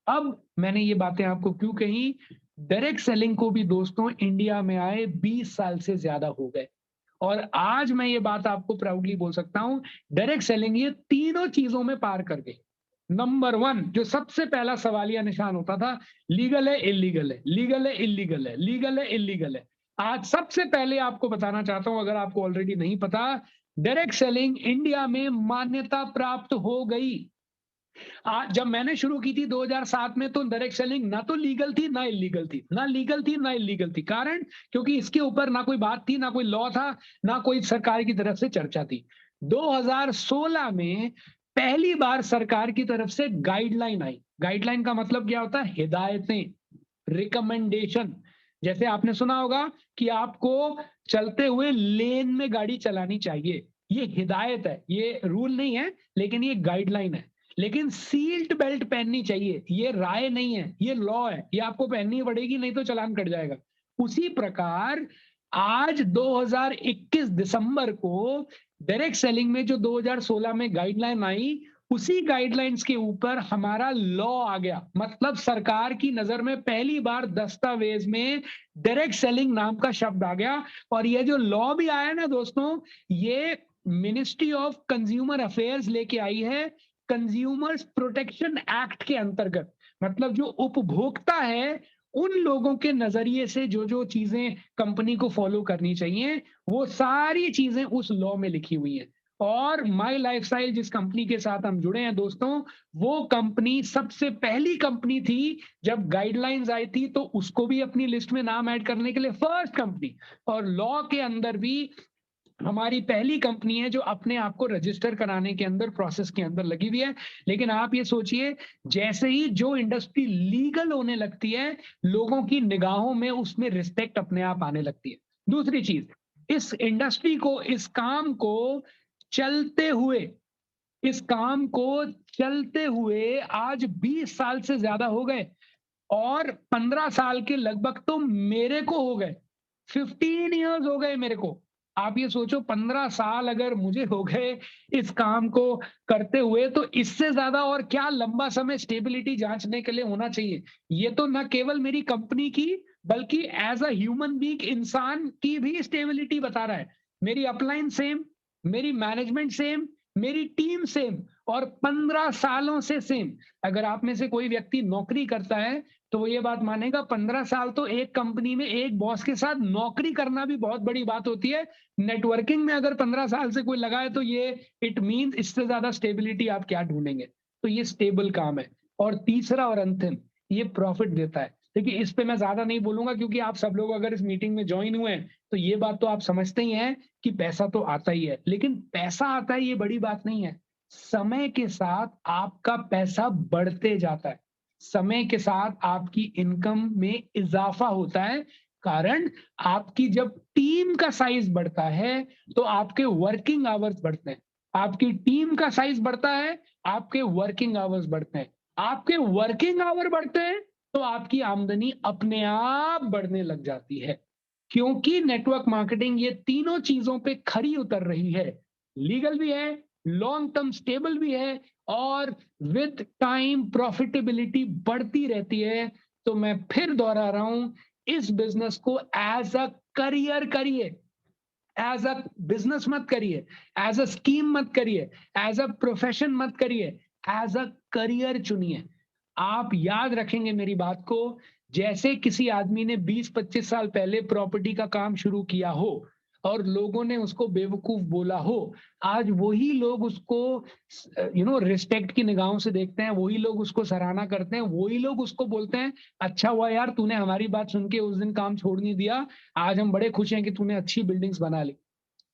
अब मैंने ये बातें आपको क्यों कही? डायरेक्ट सेलिंग को भी दोस्तों इंडिया में आए 20 साल से ज्यादा हो गए, और आज मैं ये बात आपको प्राउडली बोल सकता हूं, डायरेक्ट सेलिंग ये तीनों चीजों में पार कर गई। नंबर 1 जो सबसे पहला सवालिया निशान होता था, लीगल है इलीगल है, लीगल है इलीगल है, लीगल है इलीगल है। आज सबसे पहले आपको बताना चाहता हूं, अगर आपको ऑलरेडी नहीं पता, डायरेक्ट सेलिंग इंडिया में मान्यता प्राप्त हो गई। जब मैंने शुरू की थी 2007 में तो डायरेक्ट सेलिंग ना तो लीगल थी ना इलीगल थी, ना लीगल थी ना इलीगल थी। कारण क्योंकि इसके ऊपर ना कोई बात थी, ना कोई लॉ था, ना कोई सरकार की तरफ से चर्चा थी। 2016 में पहली बार सरकार की तरफ से गाइडलाइन आई। गाइडलाइन का मतलब क्या होता है? हिदायतें, रिकमेंडेशन। जैसे आपने सुना होगा कि आपको चलते हुए लेन में गाड़ी चलानी चाहिए, ये हिदायत है, ये रूल नहीं है, लेकिन ये गाइडलाइन है। लेकिन सीट बेल्ट पहननी चाहिए, ये राय नहीं है, ये लॉ है, ये आपको पहननी पड़ेगी, नहीं तो चालान कट जाएगा। उसी प्रकार आज 2021 दिसंबर को डायरेक्ट सेलिंग में जो 2016 में गाइडलाइन आई, उसी गाइडलाइंस के ऊपर हमारा लॉ आ गया। मतलब सरकार की नजर में पहली बार दस्तावेज में डायरेक्ट सेलिंग नाम का शब्द आ गया। और ये जो लॉ भी आया ना दोस्तों, ये मिनिस्ट्री ऑफ कंज्यूमर अफेयर्स लेके आई है, कंज्यूमर्स प्रोटेक्शन एक्ट के अंतर्गत। मतलब जो उपभोक्ता है उन लोगों के नजरिए से जो जो चीजें कंपनी को फॉलो करनी चाहिए, वो सारी चीजें उस लॉ में लिखी हुई हैं। और माई लाइफस्टाइल जिस कंपनी के साथ हम जुड़े हैं दोस्तों, वो कंपनी सबसे पहली कंपनी थी जब गाइडलाइंस आई थी तो उसको भी अपनी लिस्ट में नाम ऐड करने के लिए फर्स्ट कंपनी, और लॉ के अंदर भी हमारी पहली कंपनी है जो अपने आप को रजिस्टर कराने के अंदर प्रोसेस के अंदर लगी हुई है। लेकिन आप ये सोचिए, जैसे ही जो इंडस्ट्री लीगल होने लगती है, लोगों की निगाहों में उसमें रिस्पेक्ट अपने आप आने लगती है। दूसरी चीज, इस इंडस्ट्री को, इस काम को चलते हुए, इस काम को चलते हुए आज 20 साल से ज्यादा हो गए, और 15 साल के लगभग तो मेरे को हो गए, 15 इयर्स हो गए मेरे को। आप ये सोचो, 15 साल अगर मुझे हो गए इस काम को करते हुए, तो इससे ज्यादा और क्या लंबा समय स्टेबिलिटी जांचने के लिए होना चाहिए। ये तो न केवल मेरी कंपनी की, बल्कि एज अ ह्यूमन बीइंग, इंसान की भी स्टेबिलिटी बता रहा है। मेरी अपलाइन सेम, मेरी मैनेजमेंट सेम, मेरी टीम सेम और 15 सालों से सेम। अगर आप में से कोई व्यक्ति नौकरी करता है तो वो ये बात मानेगा 15 साल तो एक कंपनी में एक बॉस के साथ नौकरी करना भी बहुत बड़ी बात होती है। नेटवर्किंग में अगर 15 साल से कोई लगा है तो ये इट मींस इससे ज्यादा स्टेबिलिटी आप क्या ढूंढेंगे। तो ये स्टेबल काम है। और तीसरा और अंतिम, ये प्रॉफिट देता है। देखिए इस पे मैं ज्यादा नहीं बोलूंगा क्योंकि आप सब लोग अगर इस मीटिंग में ज्वाइन हुए हैं तो ये बात तो आप समझते ही हैं कि पैसा तो आता ही है, लेकिन पैसा आता है ये बड़ी बात नहीं है। समय के साथ आपका पैसा बढ़ते जाता है, समय के साथ आपकी इनकम में इजाफा होता है। कारण आपकी जब टीम का साइज बढ़ता है तो आपके वर्किंग आवर्स बढ़ते हैं। आपकी टीम का साइज बढ़ता है, आपके वर्किंग आवर्स बढ़ते हैं। आपके वर्किंग आवर बढ़ते हैं तो आपकी आमदनी अपने आप बढ़ने लग जाती है। क्योंकि नेटवर्क मार्केटिंग ये तीनों चीजों पे खरी उतर रही है। लीगल भी है, लॉन्ग टर्म स्टेबल भी है और विद टाइम प्रॉफिटेबिलिटी बढ़ती रहती है। तो मैं फिर दोहरा रहा हूं, इस बिजनेस को एज अ करियर करिए, एज अ बिजनेस मत करिए, एज अ स्कीम मत करिए, एज अ प्रोफेशन मत करिए, एज अ करियर चुनिए। आप याद रखेंगे मेरी बात को, जैसे किसी आदमी ने 20-25 साल पहले प्रॉपर्टी का काम शुरू किया हो और लोगों ने उसको बेवकूफ बोला हो, आज वही लोग उसको रिस्पेक्ट की निगाहों से देखते हैं, वही लोग उसको सराहना करते हैं, वही लोग उसको बोलते हैं अच्छा हुआ यार तूने हमारी बात सुन के उस दिन काम छोड़ नहीं दिया, आज हम बड़े खुश हैं कि तूने अच्छी बिल्डिंग्स बना ली।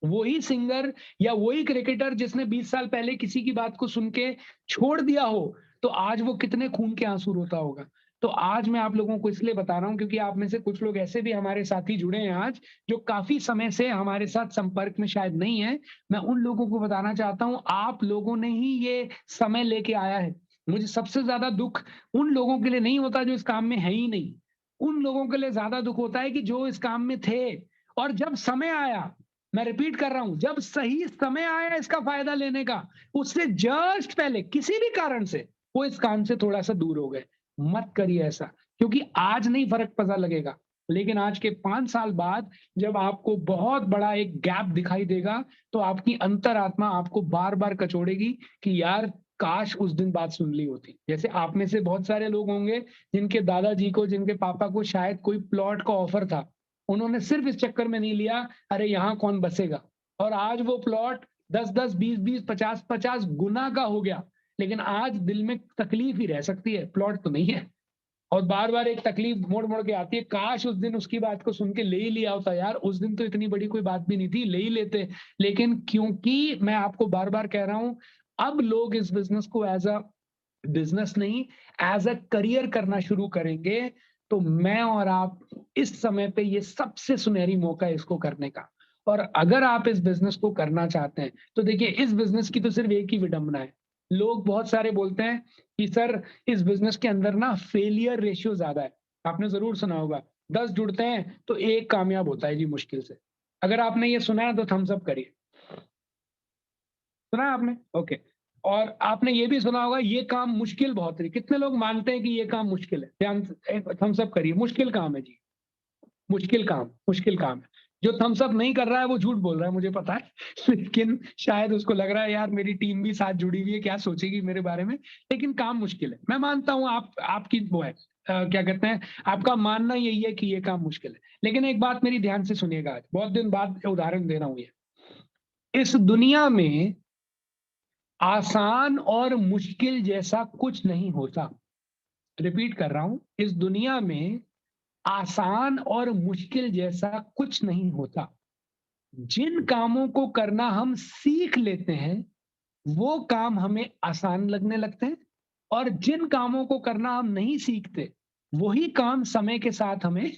वही सिंगर या वही क्रिकेटर जिसने 20 साल पहले किसी की बात को सुन के छोड़ दिया हो, तो आज वो कितने खून के आंसू रोता होगा। तो आज मैं आप लोगों को इसलिए बता रहा हूं क्योंकि आप में से कुछ लोग ऐसे भी हमारे साथी जुड़े हैं आज, जो काफी समय से हमारे साथ संपर्क में शायद नहीं है। मैं उन लोगों को बताना चाहता हूं, आप लोगों ने ही ये समय लेके आया है। मुझे सबसे ज्यादा दुख उन लोगों के लिए नहीं होता जो इस काम में है ही नहीं, उन लोगों के लिए ज्यादा दुख होता है कि जो इस काम में थे और जब समय आया, मैं रिपीट कर रहा हूं, जब सही समय आया इसका फायदा लेने का, उससे जस्ट पहले किसी भी कारण से वो इस काम से थोड़ा सा दूर हो गए। मत करिए ऐसा, क्योंकि आज नहीं फर्क पता लगेगा, लेकिन आज के 5 साल बाद जब आपको बहुत बड़ा एक गैप दिखाई देगा तो आपकी अंतरात्मा आपको बार बार कचोड़ेगी कि यार काश उस दिन बात सुन ली होती। जैसे आप में से बहुत सारे लोग होंगे जिनके दादाजी को, जिनके पापा को शायद कोई प्लॉट का ऑफर था, उन्होंने सिर्फ इस चक्कर में नहीं लिया अरे यहाँ कौन बसेगा, और आज वो प्लॉट 10-10, 20-20, 50-50 गुना का हो गया। लेकिन आज दिल में तकलीफ ही रह सकती है, प्लॉट तो नहीं है। और बार बार एक तकलीफ मोड़ मोड़ के आती है, काश उस दिन उसकी बात को सुन के ले ही लिया होता यार, उस दिन तो इतनी बड़ी कोई बात भी नहीं थी, ले ही लेते। लेकिन क्योंकि मैं आपको बार बार कह रहा हूं, अब लोग इस बिजनेस को एज अ बिजनेस नहीं, एज अ करियर करना शुरू करेंगे, तो मैं और आप इस समय पे ये सबसे सुनहरी मौका है इसको करने का। और अगर आप इस बिजनेस को करना चाहते हैं तो देखिए इस बिजनेस की तो सिर्फ एक ही विडंबना है। लोग बहुत सारे बोलते हैं कि सर इस बिजनेस के अंदर ना फेलियर रेशियो ज्यादा है। आपने जरूर सुना होगा 10 जुड़ते हैं तो एक कामयाब होता है जी, मुश्किल से। अगर आपने ये सुना है तो थम्स अप करिए। सुना है आपने? ओके। और आपने ये भी सुना होगा ये काम मुश्किल बहुत है। कितने लोग मानते हैं कि ये काम मुश्किल है? ध्यान थम्स अप करिए। मुश्किल काम है जी, मुश्किल काम, मुश्किल काम है। जो थम्स अप नहीं कर रहा है वो झूठ बोल रहा है, मुझे पता है लेकिन शायद उसको लग रहा है यार मेरी टीम भी साथ जुड़ी हुई है, क्या सोचेगी मेरे बारे में। लेकिन काम मुश्किल है, मैं मानता हूं। आपकी वो है क्या कहते हैं, आपका मानना यही है कि ये काम मुश्किल है। लेकिन एक बात मेरी ध्यान से सुनिएगा, आज बहुत दिन बाद उदाहरण दे रहा हूं। ये इस दुनिया में आसान और मुश्किल जैसा कुछ नहीं होता। रिपीट कर रहा हूं, इस दुनिया में आसान और मुश्किल जैसा कुछ नहीं होता। जिन कामों को करना हम सीख लेते हैं वो काम हमें आसान लगने लगते हैं, और जिन कामों को करना हम नहीं सीखते वही काम समय के साथ हमें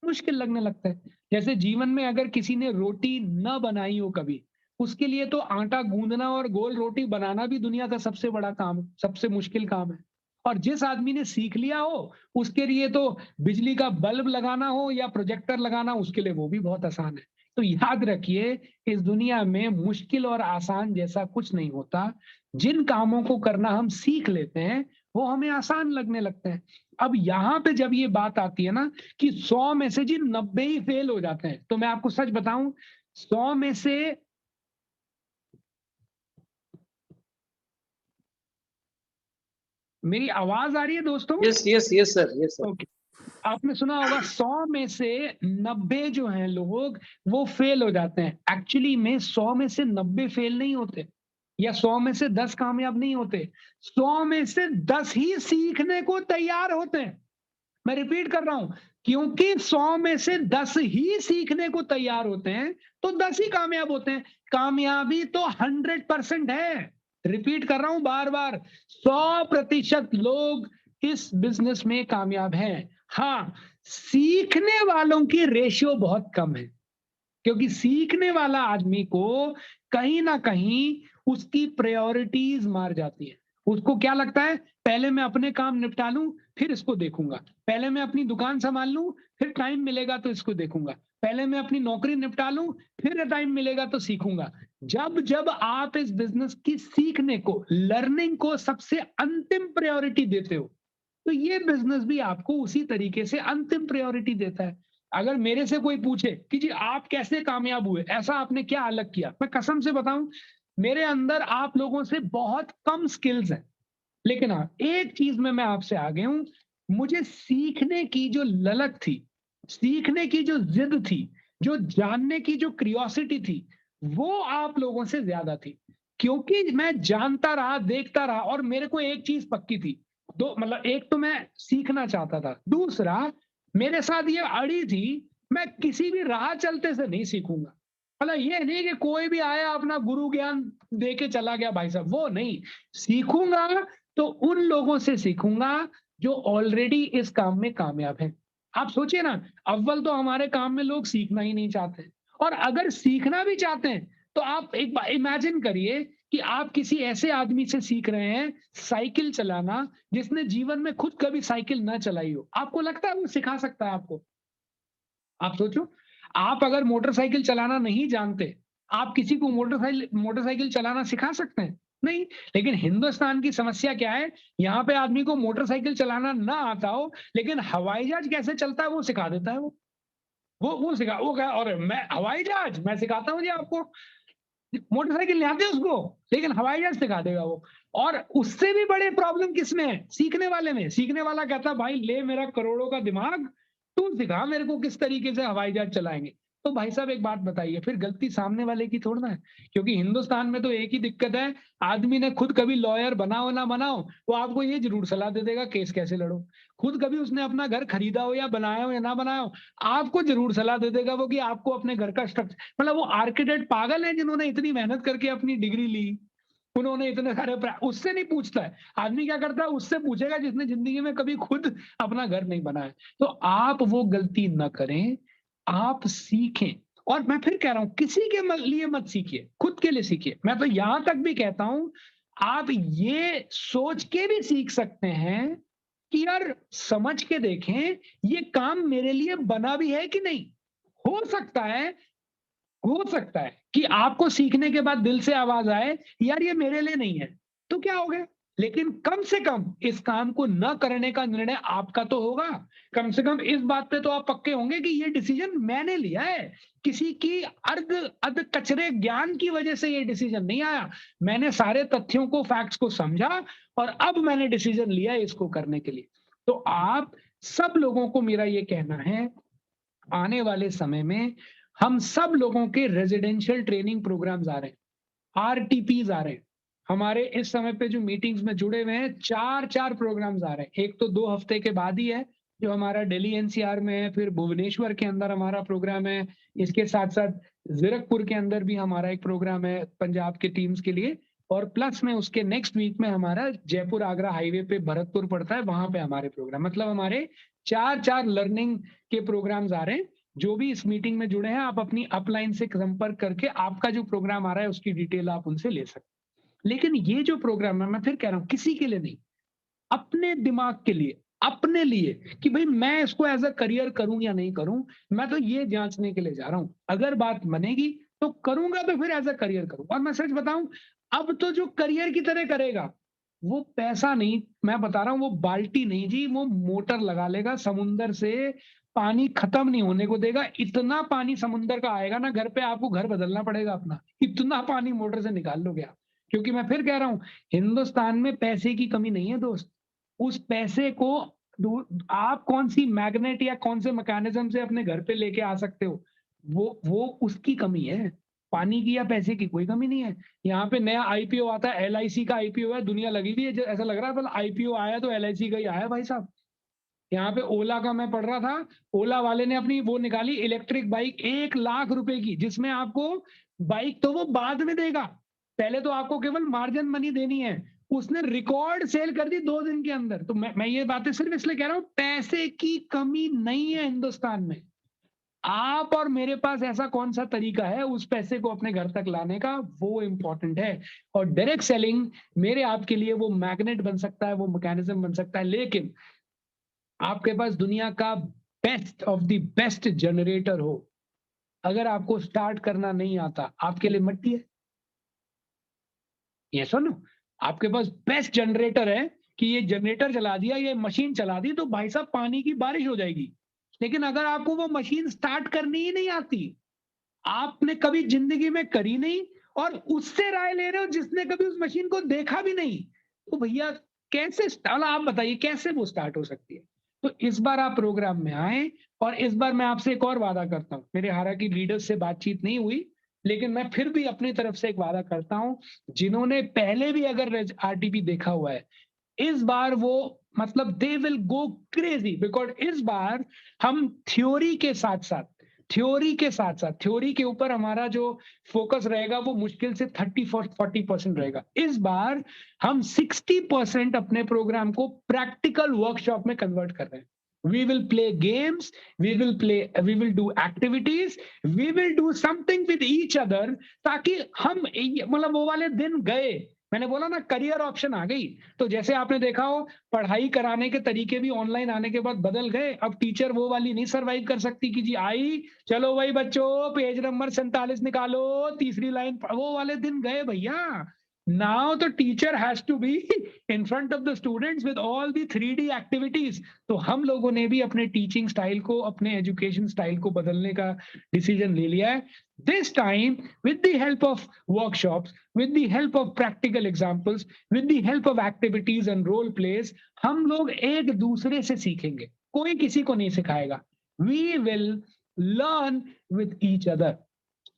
मुश्किल लगने लगता है। जैसे जीवन में अगर किसी ने रोटी न बनाई हो कभी, उसके लिए तो आटा गूंदना और गोल रोटी बनाना भी दुनिया का सबसे बड़ा काम, सबसे मुश्किल काम है। और जिस आदमी ने सीख लिया हो उसके लिए तो बिजली का बल्ब लगाना हो या प्रोजेक्टर लगाना, उसके लिए वो भी बहुत आसान है। तो याद रखिए, इस दुनिया में मुश्किल और आसान जैसा कुछ नहीं होता। जिन कामों को करना हम सीख लेते हैं वो हमें आसान लगने लगते हैं। अब यहाँ पे जब ये बात आती है ना कि 100 में से जी 90 ही फेल हो जाते हैं, तो मैं आपको सच बताऊं, 100 में से मेरी आवाज आ रही है दोस्तों? Yes yes yes sir, yes sir. Okay. आपने सुना होगा 100 में से 90 जो हैं लोग वो फेल हो जाते हैं। एक्चुअली में 100 में से 90 फेल नहीं होते, या 100 में से 10 कामयाब नहीं होते। 100 में से 10 ही सीखने को तैयार होते हैं। मैं रिपीट कर रहा हूं, क्योंकि 100 में से 10 ही सीखने को तैयार होते हैं, तो 10 ही कामयाब होते हैं। कामयाबी तो 100% है। रिपीट कर रहा हूं बार बार, 100% लोग इस बिजनेस में कामयाब हैं। हाँ, सीखने वालों की रेशियो बहुत कम है, क्योंकि सीखने वाला आदमी को कहीं ना कहीं उसकी प्रायोरिटीज मार जाती है। उसको क्या लगता है, पहले मैं अपने काम निपटा लूं फिर इसको देखूंगा, पहले मैं अपनी दुकान संभाल लूं फिर टाइम मिलेगा तो इसको देखूंगा, पहले मैं अपनी नौकरी निपटा लूं फिर टाइम मिलेगा तो सीखूंगा। जब जब आप इस बिजनेस की सीखने को, लर्निंग को सबसे अंतिम प्रायोरिटी देते हो, तो ये बिजनेस भी आपको उसी तरीके से अंतिम प्रायोरिटी देता है। अगर मेरे से कोई पूछे कि जी आप कैसे कामयाब हुए, ऐसा आपने क्या अलग किया, मैं कसम से बताऊं, मेरे अंदर आप लोगों से बहुत कम स्किल्स हैं, लेकिन हाँ एक चीज में मैं आपसे आगे हूं, मुझे सीखने की जो ललक थी, सीखने की जो जिद थी, जो जानने की जो क्रियोसिटी थी, वो आप लोगों से ज्यादा थी। क्योंकि मैं जानता रहा, देखता रहा, और मेरे को एक चीज पक्की थी, दो मतलब, एक तो मैं सीखना चाहता था, दूसरा मेरे साथ ये अड़ी थी, मैं किसी भी राह चलते से नहीं सीखूंगा। मतलब ये नहीं कि कोई भी आया अपना गुरु ज्ञान दे के चला गया भाई साहब, वो नहीं। सीखूंगा तो उन लोगों से सीखूंगा जो ऑलरेडी इस काम में कामयाब हैं। आप सोचिए ना, अव्वल तो हमारे काम में लोग सीखना ही नहीं चाहते, और अगर सीखना भी चाहते हैं तो आप एक बार इमेजिन करिए कि आप किसी ऐसे आदमी से सीख रहे हैं साइकिल चलाना जिसने जीवन में खुद कभी साइकिल ना चलाई हो। आपको लगता है वो सिखा सकता है आपको? आप सोचो, आप अगर मोटरसाइकिल चलाना नहीं जानते, आप किसी को मोटरसाइकिल चलाना सिखा सकते हैं? नहीं। लेकिन हिंदुस्तान की समस्या क्या है, यहाँ पे आदमी को मोटरसाइकिल चलाना ना आता हो, लेकिन हवाई जहाज कैसे चलता है वो सिखा देता है। वो क्या, और मैं हवाई जहाज मैं सिखाता हूँ जी आपको। मोटरसाइकिल नहीं आती उसको, लेकिन हवाई जहाज सिखा देगा वो। और उससे भी बड़े प्रॉब्लम किसमें है, सीखने वाले में। सीखने वाला कहता है भाई ले मेरा करोड़ों का दिमाग, तू सिखा मेरे को किस तरीके से हवाई जहाज चलाएंगे। तो भाई साहब एक बात बताइए, फिर गलती सामने वाले की थोड़ा ना है। क्योंकि हिंदुस्तान में तो एक ही दिक्कत है, आदमी ने खुद कभी लॉयर बनाओ ना बनाओ, वो आपको ये जरूर सलाह दे देगा केस कैसे लड़ो। खुद कभी उसने अपना घर खरीदा हो या बनाया हो या ना बनाया हो, आपको जरूर सलाह दे देगा वो कि आपको अपने घर का स्ट्रक्चर, मतलब वो आर्किटेक्ट पागल है जिन्होंने इतनी मेहनत करके अपनी डिग्री ली, उन्होंने इतने सारे उससे नहीं पूछता है आदमी, क्या करता है उससे पूछेगा जिसने जिंदगी में कभी खुद अपना घर नहीं बनाया। तो आप वो गलती न करें, आप सीखें। और मैं फिर कह रहा हूं, किसी के लिए मत सीखिए, खुद के लिए सीखिए। मैं तो यहां तक भी कहता हूं, आप ये सोच के भी सीख सकते हैं कि यार समझ के देखें ये काम मेरे लिए बना भी है कि नहीं। हो सकता है, हो सकता है कि आपको सीखने के बाद दिल से आवाज आए यार ये मेरे लिए नहीं है, तो क्या हो गया, लेकिन कम से कम इस काम को न करने का निर्णय आपका तो होगा। कम से कम इस बात पे तो आप पक्के होंगे कि ये डिसीजन मैंने लिया है, किसी की अर्ध अध कचरे ज्ञान की वजह से ये डिसीजन नहीं आया। मैंने सारे तथ्यों को, फैक्ट्स को समझा, और अब मैंने डिसीजन लिया है इसको करने के लिए। तो आप सब लोगों को मेरा ये कहना है, आने वाले समय में हम सब लोगों के रेजिडेंशियल ट्रेनिंग प्रोग्राम्स आ रहे हैं, आरटीपीज आ रहे हैं। हमारे इस समय पे जो मीटिंग्स में जुड़े हुए हैं, 4 प्रोग्राम्स आ रहे हैं। एक तो 2 हफ्ते के बाद ही है जो हमारा दिल्ली एनसीआर में है, फिर भुवनेश्वर के अंदर हमारा प्रोग्राम है, इसके साथ साथ जीरकपुर के अंदर भी हमारा एक प्रोग्राम है पंजाब के टीम्स के लिए, और प्लस में उसके नेक्स्ट वीक में हमारा जयपुर आगरा हाईवे पे भरतपुर पड़ता है, वहां पे हमारे प्रोग्राम, मतलब हमारे 4 लर्निंग के प्रोग्राम्स आ रहे हैं। जो भी इस मीटिंग में जुड़े हैं, आप अपनी अपलाइन से संपर्क करके आपका जो प्रोग्राम आ रहा है उसकी डिटेल आप उनसे ले सकते हैं। लेकिन ये जो प्रोग्राम है, मैं फिर कह रहा हूं, किसी के लिए नहीं, अपने दिमाग के लिए, अपने लिए, कि भाई मैं इसको एज अ करियर करूं या नहीं करूं। मैं तो ये जांचने के लिए जा रहा हूं, अगर बात बनेगी तो करूंगा, तो फिर एज अ करियर करूं। और मैं सच बताऊं, अब तो जो करियर की तरह करेगा वो पैसा नहीं, मैं बता रहा हूं, वो बाल्टी नहीं जी, वो मोटर लगा लेगा समुंदर से, पानी खत्म नहीं होने को देगा। इतना पानी समुंदर का आएगा ना, घर पे आपको घर बदलना पड़ेगा अपना, इतना पानी मोटर से निकाल लोगे आप। क्योंकि मैं फिर कह रहा हूं, हिंदुस्तान में पैसे की कमी नहीं है दोस्त, उस पैसे को आप कौन सी मैग्नेट या कौन से मैकेनिज्म से अपने घर पे लेके आ सकते हो, वो उसकी कमी है। पानी की या पैसे की कोई कमी नहीं है। यहाँ पे नया आईपीओ आता है, एलआईसी का आईपीओ है, दुनिया लगी हुई है, ऐसा लग रहा है मतलब आईपीओ आया तो एलआईसी का ही आया भाई साहब। यहाँ पे ओला का मैं पढ़ रहा था, ओला वाले ने अपनी वो निकाली इलेक्ट्रिक बाइक 1 लाख रुपए की, जिसमें आपको बाइक तो वो बाद में देगा, पहले तो आपको केवल मार्जिन मनी देनी है। उसने रिकॉर्ड सेल कर दी 2 दिन के अंदर। तो मैं ये बातें सिर्फ इसलिए कह रहा हूँ, पैसे की कमी नहीं है हिंदुस्तान में। आप और मेरे पास ऐसा कौन सा तरीका है उस पैसे को अपने घर तक लाने का, वो इंपॉर्टेंट है। और डायरेक्ट सेलिंग मेरे आपके लिए वो मैग्नेट बन सकता है, वो मैकेनिज्म बन सकता है। लेकिन आपके पास दुनिया का best of the best generator हो, अगर आपको स्टार्ट करना नहीं आता, आपके लिए मट्टी है। ये सुनो, आपके पास बेस्ट जनरेटर है कि ये जनरेटर चला दिया, ये मशीन चला दी, तो भाई साहब पानी की बारिश हो जाएगी। लेकिन अगर आपको वो मशीन स्टार्ट करनी ही नहीं आती, आपने कभी जिंदगी में करी नहीं, और उससे राय ले रहे हो जिसने कभी उस मशीन को देखा भी नहीं, तो भैया कैसे आप बताइए कैसे वो स्टार्ट हो सकती है। तो इस बार आप प्रोग्राम में आए, और इस बार मैं आपसे एक और वादा करता हूं, मेरे हालांकि लीडर्स से बातचीत नहीं हुई, लेकिन मैं फिर भी अपनी तरफ से एक वादा करता हूं, जिन्होंने पहले भी अगर आरटीपी देखा हुआ है, इस बार वो मतलब they will go crazy, because इस बार हम थ्योरी के साथ थ्योरी के ऊपर हमारा जो फोकस रहेगा वो मुश्किल से 30-40% रहेगा। इस बार हम 60% अपने प्रोग्राम को प्रैक्टिकल वर्कशॉप में कन्वर्ट कर रहे हैं। We will play games, we will do activities, we will do something with each other, ताकि हम मतलब वो वाले दिन गए। मैंने बोला ना करियर ऑप्शन आ गई। तो जैसे आपने देखा हो, पढ़ाई कराने के तरीके भी ऑनलाइन आने के बाद बदल गए। अब टीचर वो वाली नहीं सरवाइव कर सकती कि जी आई चलो भाई बच्चों पेज नंबर 47 निकालो, तीसरी लाइन, वो वाले दिन गए भैया। Now the teacher has to be in front of the students with all the 3D activities. तो हम लोगों ने भी अपने टीचिंग स्टाइल को, अपने एजुकेशन स्टाइल को बदलने का डिसीजन ले लिया है। This time, with the help of workshops, with the help of practical examples, with the help of activities and role plays, हम लोग एक दूसरे से सीखेंगे, कोई किसी को नहीं सिखाएगा। We will learn with each other.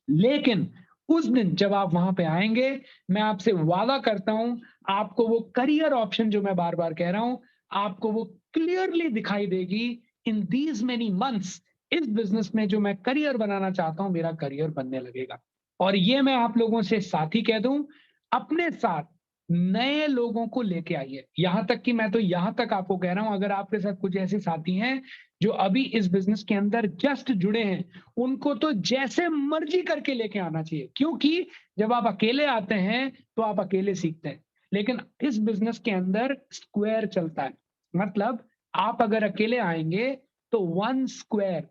लेकिन उस दिन जब आप वहां पे आएंगे, मैं आपसे वादा करता हूं, आपको वो करियर ऑप्शन जो मैं बार बार कह रहा हूं, आपको वो क्लियरली दिखाई देगी। इन दीज मेनी मंथ्स इस बिजनेस में जो मैं करियर बनाना चाहता हूं, मेरा करियर बनने लगेगा। और ये मैं आप लोगों से साथ ही कह दूं, अपने साथ नए लोगों को लेके आइए। यहां तक कि मैं तो यहां तक आपको कह रहा हूं, अगर आपके साथ कुछ ऐसे साथी हैं जो अभी इस बिजनेस के अंदर जस्ट जुड़े हैं, उनको तो जैसे मर्जी करके लेके आना चाहिए। क्योंकि जब आप अकेले आते हैं तो आप अकेले सीखते हैं, लेकिन इस बिजनेस के अंदर स्क्वायर चलता है। मतलब आप अगर अकेले आएंगे तो 1 square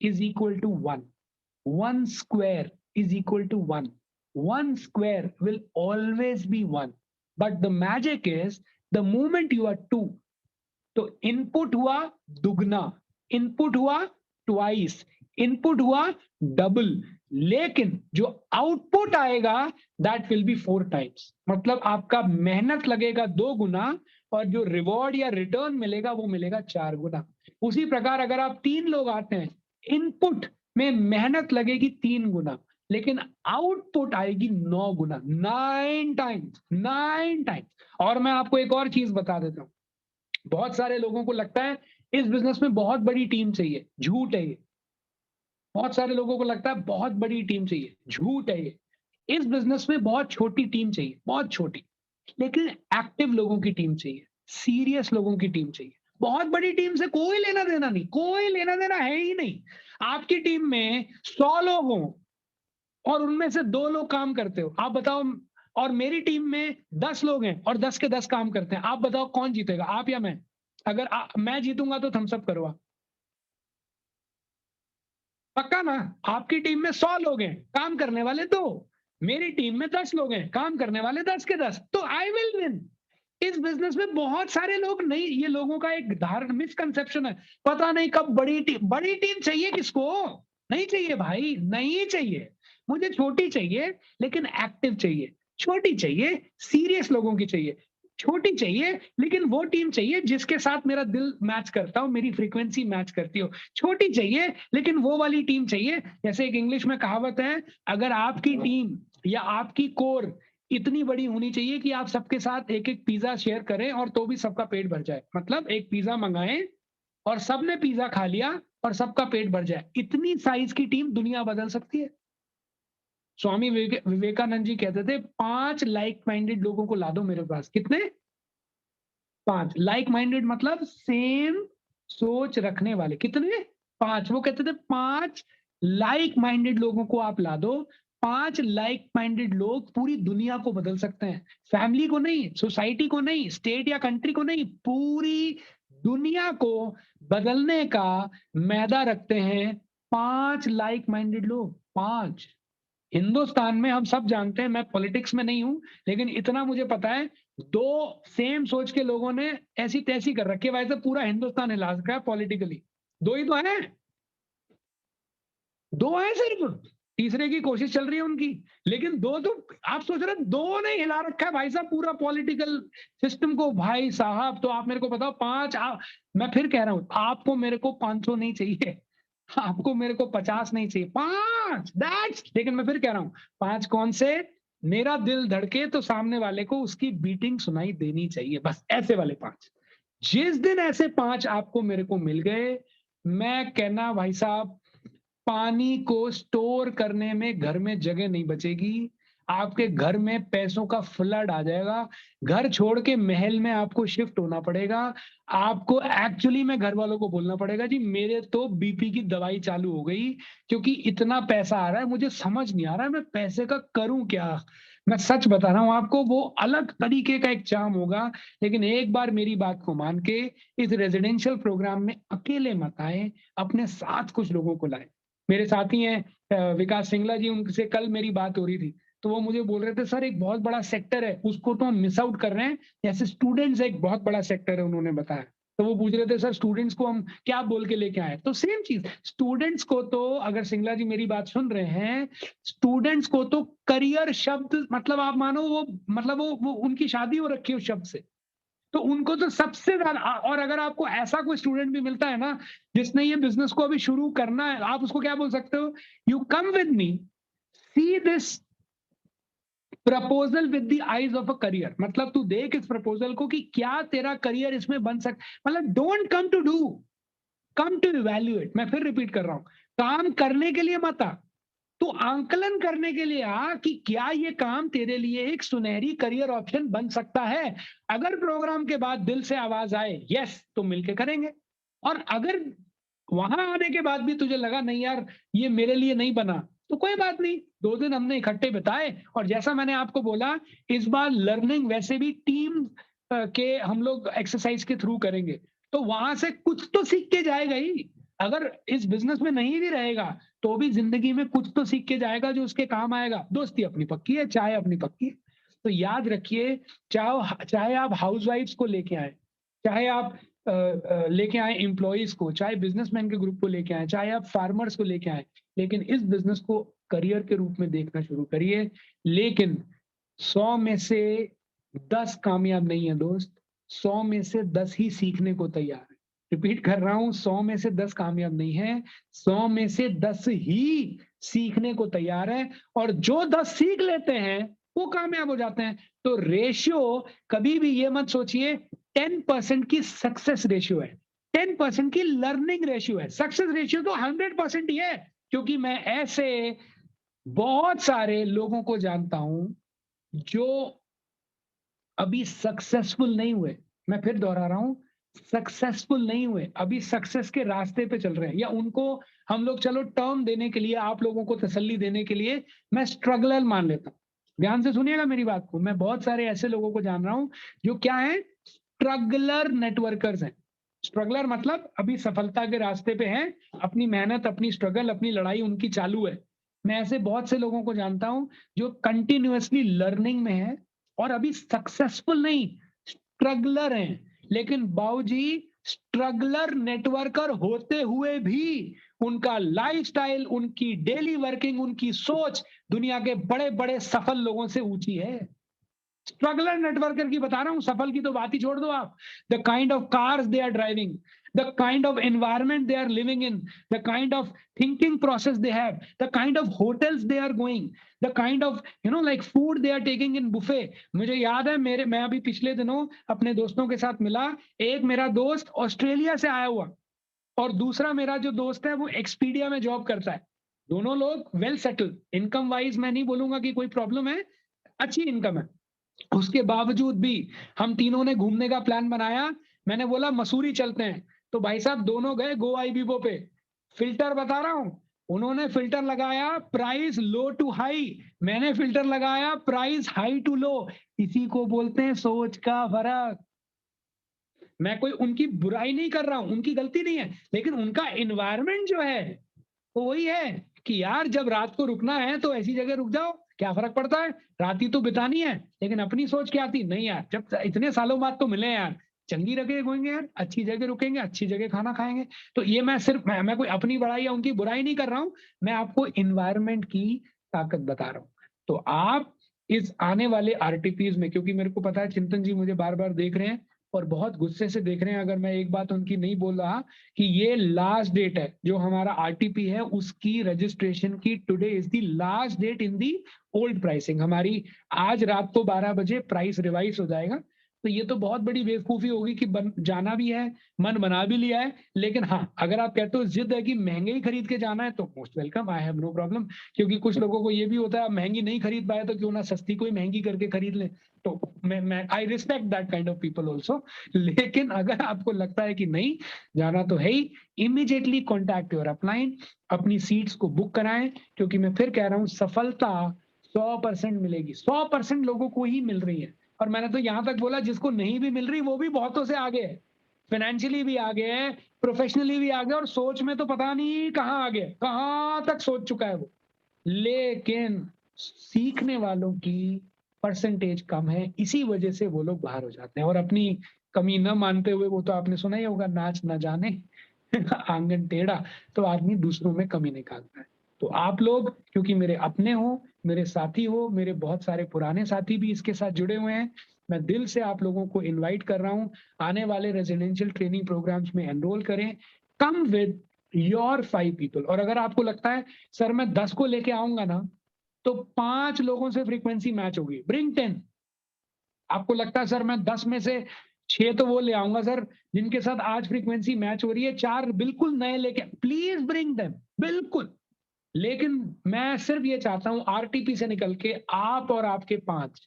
is equal to 1, 1 square is equal to 1. 1 square will always be 1. But the magic is the moment you are 2, तो इनपुट हुआ दुगना, इनपुट हुआ ट्वाइस, इनपुट हुआ डबल, लेकिन जो आउटपुट आएगा दैट विल बी 4 टाइम्स। मतलब आपका मेहनत लगेगा 2 गुना, और जो रिवॉर्ड या रिटर्न मिलेगा वो मिलेगा 4 गुना। उसी प्रकार अगर आप 3 लोग आते हैं, इनपुट में मेहनत लगेगी 3 गुना, लेकिन आउटपुट आएगी 9 गुना, 9 टाइम्स, 9 टाइम्स। और मैं आपको एक और चीज बता देता हूं, बहुत सारे लोगों को लगता है इस बिजनेस में बहुत बड़ी टीम चाहिए, झूठ है ये। बहुत सारे लोगों को लगता है बहुत बड़ी टीम चाहिए, झूठ है ये। इस बिजनेस में बहुत छोटी टीम चाहिए, बहुत छोटी, लेकिन एक्टिव लोगों की टीम चाहिए, सीरियस लोगों की टीम चाहिए। बहुत बड़ी टीम से कोई लेना देना नहीं, कोई लेना देना है ही नहीं। आपकी टीम में 100 लोग हों और उनमें से 2 लोग काम करते हो, आप बताओ। और मेरी टीम में 10 लोग हैं और 10 के 10 काम करते हैं, आप बताओ कौन जीतेगा, आप या मैं? अगर मैं जीतूंगा तो थम्स अप करो आप। पक्का ना? आपकी टीम में 100 लोग हैं, काम करने वाले 2, मेरी टीम में 10 लोग हैं, काम करने वाले 10 के 10, तो आई विल विन। इस बिजनेस में बहुत सारे लोग नहीं, ये लोगों का एक धारणा, मिसकंसेप्शन है, पता नहीं कब बड़ी टीम चाहिए किसको? नहीं चाहिए भाई, नहीं चाहिए। मुझे छोटी चाहिए लेकिन एक्टिव चाहिए, छोटी चाहिए, सीरियस लोगों की चाहिए। छोटी चाहिए, लेकिन वो टीम चाहिए जिसके साथ मेरा दिल मैच करता हो, मेरी फ्रीक्वेंसी मैच करती हो। छोटी चाहिए, लेकिन वो वाली टीम चाहिए। जैसे एक इंग्लिश में कहावत है, अगर आपकी टीम या आपकी कोर इतनी बड़ी होनी चाहिए कि आप सबके साथ एक-एक पिज़्ज़ा शेयर करें और तो भी सबका पेट भर जाए। मतलब एक पिज़्ज़ा मँगाएँ और सबने पिज़्ज़ा खा लिया और सबका पेट भर जाए। इतनी साइज़ की टीम दुनिया बदल सकती है। स्वामी विवेकानंद जी कहते थे 5 लाइक माइंडेड लोगों को ला दो मेरे पास। कितने? 5 लाइक माइंडेड मतलब सेम सोच रखने वाले। कितने? 5। वो कहते थे 5 लाइक माइंडेड लोगों को आप ला दो। 5 लाइक माइंडेड लोग पूरी दुनिया को बदल सकते हैं। फैमिली को नहीं, सोसाइटी को नहीं, स्टेट या कंट्री को नहीं, पूरी दुनिया को बदलने का मैदा रखते हैं 5 लाइक माइंडेड लोग। 5। हिंदुस्तान में हम सब जानते हैं, मैं पॉलिटिक्स में नहीं हूं, लेकिन इतना मुझे पता है, 2 सेम सोच के लोगों ने ऐसी तैसी कर रखी है। वैसे पूरा हिंदुस्तान हिला रखा है पॉलिटिकली। 2 ही तो हैं, 2 हैं सिर्फ। तीसरे की कोशिश चल रही है उनकी, लेकिन 2 तो आप सोच रहे हैं 2 ने हिला रखा है भाई साहब पूरा पॉलिटिकल सिस्टम को। भाई साहब तो आप मेरे को बताओ 5 मैं फिर कह रहा हूं, आपको मेरे को 500 नहीं चाहिए, आपको मेरे को 50 नहीं चाहिए, 5 दैट्स। लेकिन मैं फिर कह रहा हूं 5 कौन से? मेरा दिल धड़के तो सामने वाले को उसकी बीटिंग सुनाई देनी चाहिए, बस ऐसे वाले 5। जिस दिन ऐसे 5 आपको मेरे को मिल गए, मैं कहना भाई साहब, पानी को स्टोर करने में घर में जगह नहीं बचेगी। आपके घर में पैसों का फ्लड आ जाएगा। घर छोड़ के महल में आपको शिफ्ट होना पड़ेगा। आपको एक्चुअली में घर वालों को बोलना पड़ेगा, जी मेरे तो बीपी की दवाई चालू हो गई, क्योंकि इतना पैसा आ रहा है, मुझे समझ नहीं आ रहा है मैं पैसे का करूँ क्या? मैं सच बता रहा हूँ आपको, वो अलग तरीके का एक चार्म होगा। लेकिन एक बार मेरी बात को मान के इस रेज़िडेंशियल प्रोग्राम में अकेले मत आएँ, अपने साथ कुछ लोगों को लाएँ। मेरे साथी हैं विकास सिंगला जी, उनसे कल मेरी बात हो रही थी, तो वो मुझे बोल रहे थे सर एक बहुत बड़ा सेक्टर है, उसको तो हम मिस आउट कर रहे हैं, जैसे स्टूडेंट्स एक बहुत बड़ा सेक्टर है उन्होंने बताया। तो वो पूछ रहे थे सर स्टूडेंट्स को हम क्या बोल के लेके आए? तो सेम चीज़, स्टूडेंट्स को तो अगर सिंगला जी मेरी बात सुन रहे हैं, स्टूडेंट्स को तो करियर शब्द मतलब आप मानो वो मतलब वो उनकी शादी हो रखी है उस शब्द से। तो उनको तो सबसे ज़्यादा और अगर आपको ऐसा कोई स्टूडेंट भी मिलता है ना, जिसने ये बिज़नेस को अभी शुरू करना है, आप उसको क्या बोल सकते हो? You come with me, see this proposal with the eyes of a career. मतलब तू देख इस प्रपोज़ल को कि क्या तेरा करियर इसमें बन मतलब don't come to do, come to evaluate. मैं फिर रिपीट कर रहा हूँ, काम करने के लिए मत आ, तो आंकलन करने के लिए कि क्या ये काम तेरे लिए एक सुनहरी करियर ऑप्शन बन सकता है। अगर प्रोग्राम के बाद दिल से आवाज आए यस, तो मिलके करेंगे। और अगर वहां आने के बाद भी तुझे लगा नहीं यार ये मेरे लिए नहीं बना, तो कोई बात नहीं, 2 दिन हमने इकट्ठे बिताए। और जैसा मैंने आपको बोला, इस बार लर्निंग वैसे भी टीम के हम लोग एक्सरसाइज के थ्रू करेंगे, तो वहां से कुछ तो सीख के जाएगा ही। अगर इस बिजनेस में नहीं भी रहेगा तो भी जिंदगी में कुछ तो सीख के जाएगा जो उसके काम आएगा। दोस्ती अपनी पक्की है, चाय अपनी पक्की है। तो याद रखिए, चाहे आप हाउसवाइफ्स को लेके आए, चाहे आप लेके आए एम्प्लॉइज को, चाहे बिजनेसमैन के ग्रुप को लेके आए, चाहे आप फार्मर्स को लेके आए, लेकिन इस बिजनेस को करियर के रूप में देखना शुरू करिए। लेकिन 100 में से 10 कामयाब नहीं है दोस्त, 100 में से 10 ही सीखने को तैयार है। रिपीट कर रहा हूं, 100 में से 10 कामयाब नहीं है, 100 में से 10 ही सीखने को तैयार है। और जो 10 सीख लेते हैं वो कामयाब हो जाते हैं। तो रेशियो कभी भी ये मत सोचिए 10% की सक्सेस रेशियो है, 10% की लर्निंग रेशियो है। सक्सेस रेशियो तो 100% ही है, क्योंकि मैं ऐसे बहुत सारे लोगों को जानता हूं जो अभी सक्सेसफुल नहीं हुए। मैं फिर दोहरा रहा हूं, सक्सेसफुल नहीं हुए, अभी सक्सेस के रास्ते पे चल रहे हैं, या उनको हम लोग चलो टर्म देने के लिए, आप लोगों को तसल्ली देने के लिए मैं स्ट्रगलर मान लेता हूं। ध्यान से सुनिएगा मेरी बात को, मैं बहुत सारे ऐसे लोगों को जान रहा हूं जो क्या है, स्ट्रगलर नेटवर्कर्स हैं। स्ट्रगलर मतलब अभी सफलता के रास्ते पे हैं, अपनी मेहनत, अपनी स्ट्रगल, अपनी लड़ाई उनकी चालू है। मैं ऐसे बहुत से लोगों को जानता हूं जो कंटिन्यूअसली लर्निंग में है और अभी सक्सेसफुल नहीं, स्ट्रगलर हैं। लेकिन बाबूजी, स्ट्रगलर नेटवर्कर होते हुए भी उनका लाइफस्टाइल, उनकी डेली वर्किंग, उनकी सोच दुनिया के बड़े बड़े सफल लोगों से ऊंची है। स्ट्रगलर नेटवर्कर की बता रहा हूँ, सफल की तो बात ही छोड़ दो आप। The kind of cars they are driving, the kind of environment they are living in, the kind of thinking process they have, the kind of hotels they are going, the kind of like food they are taking in buffet. मुझे याद है मैं अभी पिछले दिनों अपने दोस्तों के साथ मिला, एक मेरा दोस्त ऑस्ट्रेलिया से आया हुआ और दूसरा मेरा जो दोस्त है वो एक्सपीडिया में जॉब करता है। दोनों लोग वेल सेटल्ड, इनकम वाइज मैं नहीं बोलूंगा कि कोई प्रॉब्लम है, अच्छी इनकम है। उसके बावजूद भी हम तीनों ने घूमने का प्लान बनाया। मैंने बोला मसूरी चलते हैं, तो भाई साहब दोनों गए गोवा IBIBO पे। फिल्टर बता रहा हूं, उन्होंने फिल्टर लगाया प्राइस लो टू हाई, मैंने फिल्टर लगाया प्राइस हाई टू लो। इसी को बोलते हैं सोच का फर्क। मैं कोई उनकी बुराई नहीं कर रहा हूं, उनकी गलती नहीं है, लेकिन उनका एनवायरनमेंट जो है वो वही है कि यार जब रात को रुकना है तो ऐसी जगह रुक जाओ, क्या फर्क पड़ता है, रात ही तो बितानी है। लेकिन अपनी सोच क्या थी, नहीं यार जब इतने सालों बाद तो मिले यार, चंगी जगह घूमेंगे यार, अच्छी जगह रुकेंगे, अच्छी जगह खाना खाएंगे। तो ये मैं सिर्फ मैं कोई अपनी बड़ाई या उनकी बुराई नहीं कर रहा हूं, मैं आपको एनवायरनमेंट की ताकत बता रहा हूं। तो आप इस आने वाले RTPs में, क्योंकि मेरे को पता है चिंतन जी मुझे बार बार देख रहे हैं और बहुत गुस्से से देख रहे हैं अगर मैं एक बात उनकी नहीं बोल रहा कि ये लास्ट डेट है जो हमारा RTP है उसकी रजिस्ट्रेशन की। Today is the last date in the old pricing. हमारी आज रात को 12 बजे प्राइस रिवाइज हो जाएगा। तो ये तो बहुत बड़ी बेवकूफी होगी कि जाना भी है, मन बना भी लिया है, लेकिन हाँ अगर आप कहते हो जिद है कि महंगे ही खरीद के जाना है तो most welcome, I have no problem. क्योंकि कुछ लोगों को ये भी होता है महंगी नहीं खरीद पाए तो क्यों ना सस्ती कोई महंगी करके खरीद ले। तो मैं I respect that kind of people also. लेकिन अगर आपको लगता है कि नहीं जाना तो है ही, इमीडिएटली कॉन्टैक्ट योर अपलाइन, अपनी सीट्स को बुक कराएं। क्योंकि मैं फिर कह रहा हूँ सफलता 100% मिलेगी, 100% लोगों को ही मिल रही है। और मैंने तो यहां तक बोला जिसको नहीं भी मिल रही वो भी बहुतों से आगे है, फाइनेंशियली भी आगे है, प्रोफेशनली भी आगे, और सोच में तो पता नहीं कहां आगे, कहां तक सोच चुका है वो। लेकिन सीखने वालों की परसेंटेज कम है, इसी वजह से वो लोग बाहर हो जाते हैं। और अपनी कमी न मानते हुए, वो तो आपने सुना ही होगा, नाच न जाने आंगन टेढ़ा, तो आदमी दूसरों में कमी निकालता है। तो आप लोग क्योंकि मेरे अपने हो, मेरे साथी हो, मेरे बहुत सारे पुराने साथी भी इसके साथ जुड़े हुए हैं, मैं दिल से आप लोगों को इनवाइट कर रहा हूं, आने वाले रेजिडेंशियल ट्रेनिंग प्रोग्राम्स में एनरोल करें। Come with your 5 people. और अगर आपको लगता है सर मैं 10 को लेके आऊंगा ना तो 5 लोगों से फ्रीक्वेंसी मैच होगी, ब्रिंग 10। आपको लगता है सर मैं 10 में से 6 तो वो ले आऊंगा सर जिनके साथ आज फ्रीक्वेंसी मैच हो रही है, 4 बिल्कुल नए लेके, प्लीज ब्रिंग देम, बिल्कुल। लेकिन मैं सिर्फ ये चाहता हूं RTP से निकल के आप और आपके 5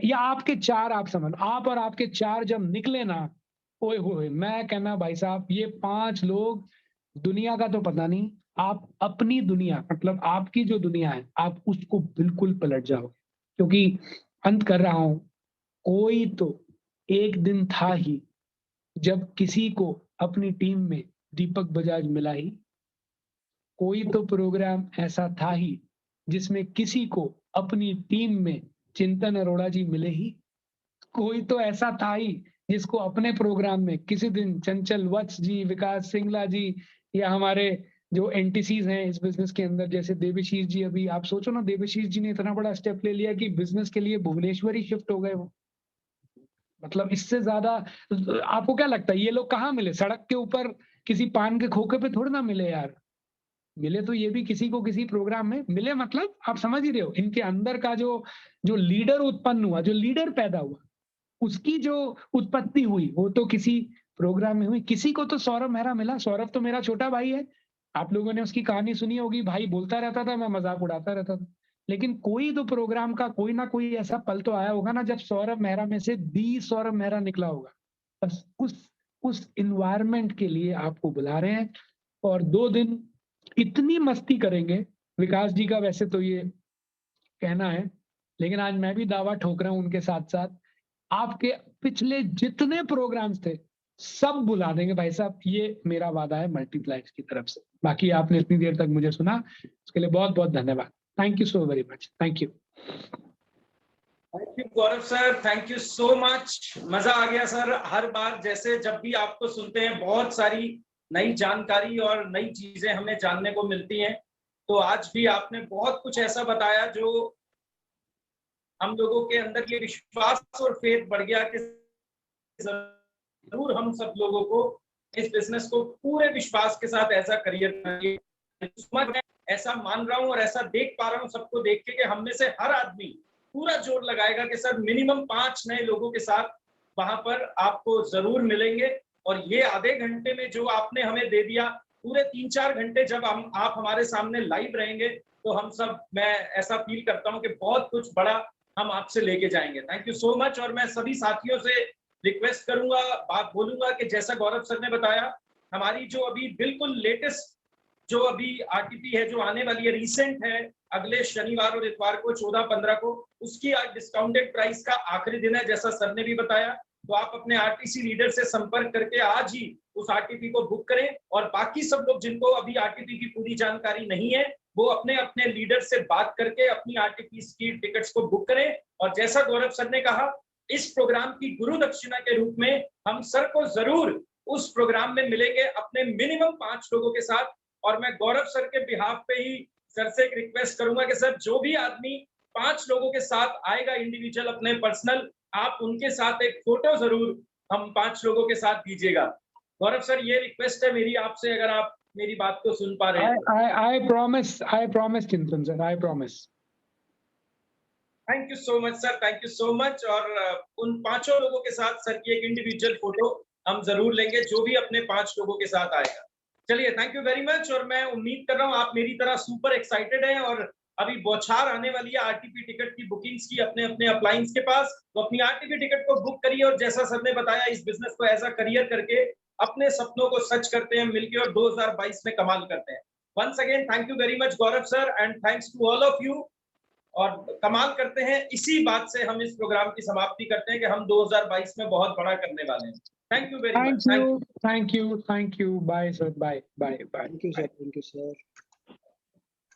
या आपके 4, आप समझ, आप और आपके 4 जब निकले ना, ओए होए, मैं कहना भाई साहब ये 5 लोग, दुनिया का तो पता नहीं, आप अपनी दुनिया मतलब आपकी जो दुनिया है आप उसको बिल्कुल पलट जाओगे। क्योंकि अंत कर रहा हूं, कोई तो एक दिन था ही जब किसी को अपनी टीम में दीपक बजाज मिला ही, कोई तो प्रोग्राम ऐसा था ही जिसमें किसी को अपनी टीम में चिंतन अरोड़ा जी मिले ही, कोई तो ऐसा था ही जिसको अपने प्रोग्राम में किसी दिन चंचल वत्स जी, विकास सिंगला जी, या हमारे जो एनटीसीज हैं इस बिजनेस के अंदर जैसे देवेशीष जी, अभी आप सोचो ना देवेशीष जी ने इतना बड़ा स्टेप ले लिया कि बिजनेस के लिए भुवनेश्वर ही शिफ्ट हो गए वो। मतलब इससे ज्यादा आपको क्या लगता है ये लोग कहाँ मिले, सड़क के ऊपर किसी पान के खोखे पे थोड़ी ना मिले यार, मिले तो ये भी किसी को किसी प्रोग्राम में मिले। मतलब आप समझ ही रहे हो इनके अंदर का जो लीडर उत्पन्न हुआ, जो लीडर पैदा हुआ, उसकी जो उत्पत्ति हुई वो तो किसी प्रोग्राम में हुई। किसी को तो सौरभ मेहरा मिला, सौरभ तो मेरा छोटा भाई है, आप लोगों ने उसकी कहानी सुनी होगी, भाई बोलता रहता था मैं मजाक उड़ाता रहता था। लेकिन कोई तो प्रोग्राम का कोई ना कोई ऐसा पल तो आया होगा ना जब सौरभ मेहरा में से दी सौरभ मेहरा निकला होगा। बस उस इन्वायरमेंट के लिए आपको बुला रहे हैं और 2 दिन इतनी मस्ती करेंगे। विकास जी का वैसे तो ये कहना है, लेकिन आज मैं भी दावा ठोक रहा हूं उनके साथ साथ, आपके पिछले जितने प्रोग्राम्स थे सब बुला देंगे भाई साहब, ये मेरा वादा है मल्टीप्लाइक्स की तरफ से। बाकी आपने इतनी देर तक मुझे सुना उसके लिए बहुत बहुत धन्यवाद। Thank you so very much. Thank you. Thank you Gaurav sir, thank you so much. मजा आ गया सर, हर बार जैसे जब भी आपको सुनते हैं बहुत सारी नई जानकारी और नई चीजें हमें जानने को मिलती हैं। तो आज भी आपने बहुत कुछ ऐसा बताया जो हम लोगों के अंदर ये विश्वास और फेथ बढ़ गया कि जरूर हम सब लोगों को इस बिजनेस को पूरे विश्वास के साथ ऐसा करियर मैं ऐसा मान रहा हूं और ऐसा देख पा रहा हूं सबको देख के कि हम में से हर आदमी पूरा जोर लगाएगा कि सर मिनिमम 5 नए लोगों के साथ वहां पर आपको जरूर मिलेंगे। और ये आधे घंटे में जो आपने हमें दे दिया, पूरे 3-4 घंटे जब आप हमारे सामने लाइव रहेंगे तो हम सब, मैं ऐसा फील करता हूं कि बहुत कुछ बड़ा हम आपसे लेके जाएंगे। Thank you so much. और मैं सभी साथियों से रिक्वेस्ट करूंगा, बात बोलूंगा कि जैसा गौरव सर ने बताया, हमारी जो अभी बिल्कुल लेटेस्ट जो अभी आरटीपी है जो आने वाली है, रीसेंट है, अगले शनिवार और इतवार को 14-15 को, उसकी आज डिस्काउंटेड प्राइस का आखिरी दिन है जैसा सर ने भी बताया। तो आप अपने आरटीसी लीडर से संपर्क करके आज ही उस आरटीपी को बुक करें। और बाकी सब लोग जिनको अभी आरटीपी की पूरी जानकारी नहीं है, वो अपने अपने लीडर से बात करके अपनी आरटीपी की टिकट्स को बुक करें। और जैसा गौरव सर ने कहा, इस प्रोग्राम की गुरु दक्षिणा के रूप में हम सर को जरूर उस प्रोग्राम में मिलेंगे अपने मिनिमम 5 लोगों के साथ। और मैं गौरव सर के बिहाफ पे ही सर से एक रिक्वेस्ट करूंगा कि सर जो भी आदमी 5 लोगों के साथ आएगा इंडिविजुअल अपने पर्सनल, आप उनके साथ एक फोटो जरूर हम 5 लोगों के साथ दीजिएगा। गौरव सर, ये रिक्वेस्ट है मेरी आपसे, अगर आप मेरी बात को सुन पा रहे हैं। I promise चिंतन sir, I promise। Thank you so much sir, thank you so much. और उन 5 लोगों के साथ सर की एक इंडिविजुअल फोटो हम जरूर लेंगे, जो भी अपने 5 लोगों के साथ आएगा। चलिए, थैंक यू वेरी मच। और मैं उम्मीद कर रहा हूँ आप मेरी तरह सुपर एक्साइटेड हैं और अभी बौछार आने वाली है आरटीपी टिकट की बुकिंग्स की अपने अपने अप्लायंस के पास। तो अपनी आरटीपी टिकट को बुक करिए और जैसा सर ने बताया, इस बिजनेस को ऐसा करियर करके अपने सपनों को सच करते हैं मिलकर और 2022 में कमाल करते हैं। Once again thank you very much Gaurav sir, and thanks to all of you. और कमाल करते हैं, इसी बात से हम इस प्रोग्राम की समाप्ति करते हैं कि हम 2022 में बहुत बड़ा करने वाले हैं। Thank you very much. Thank you, bye sir, bye. Thank you, sir. Thank you, sir.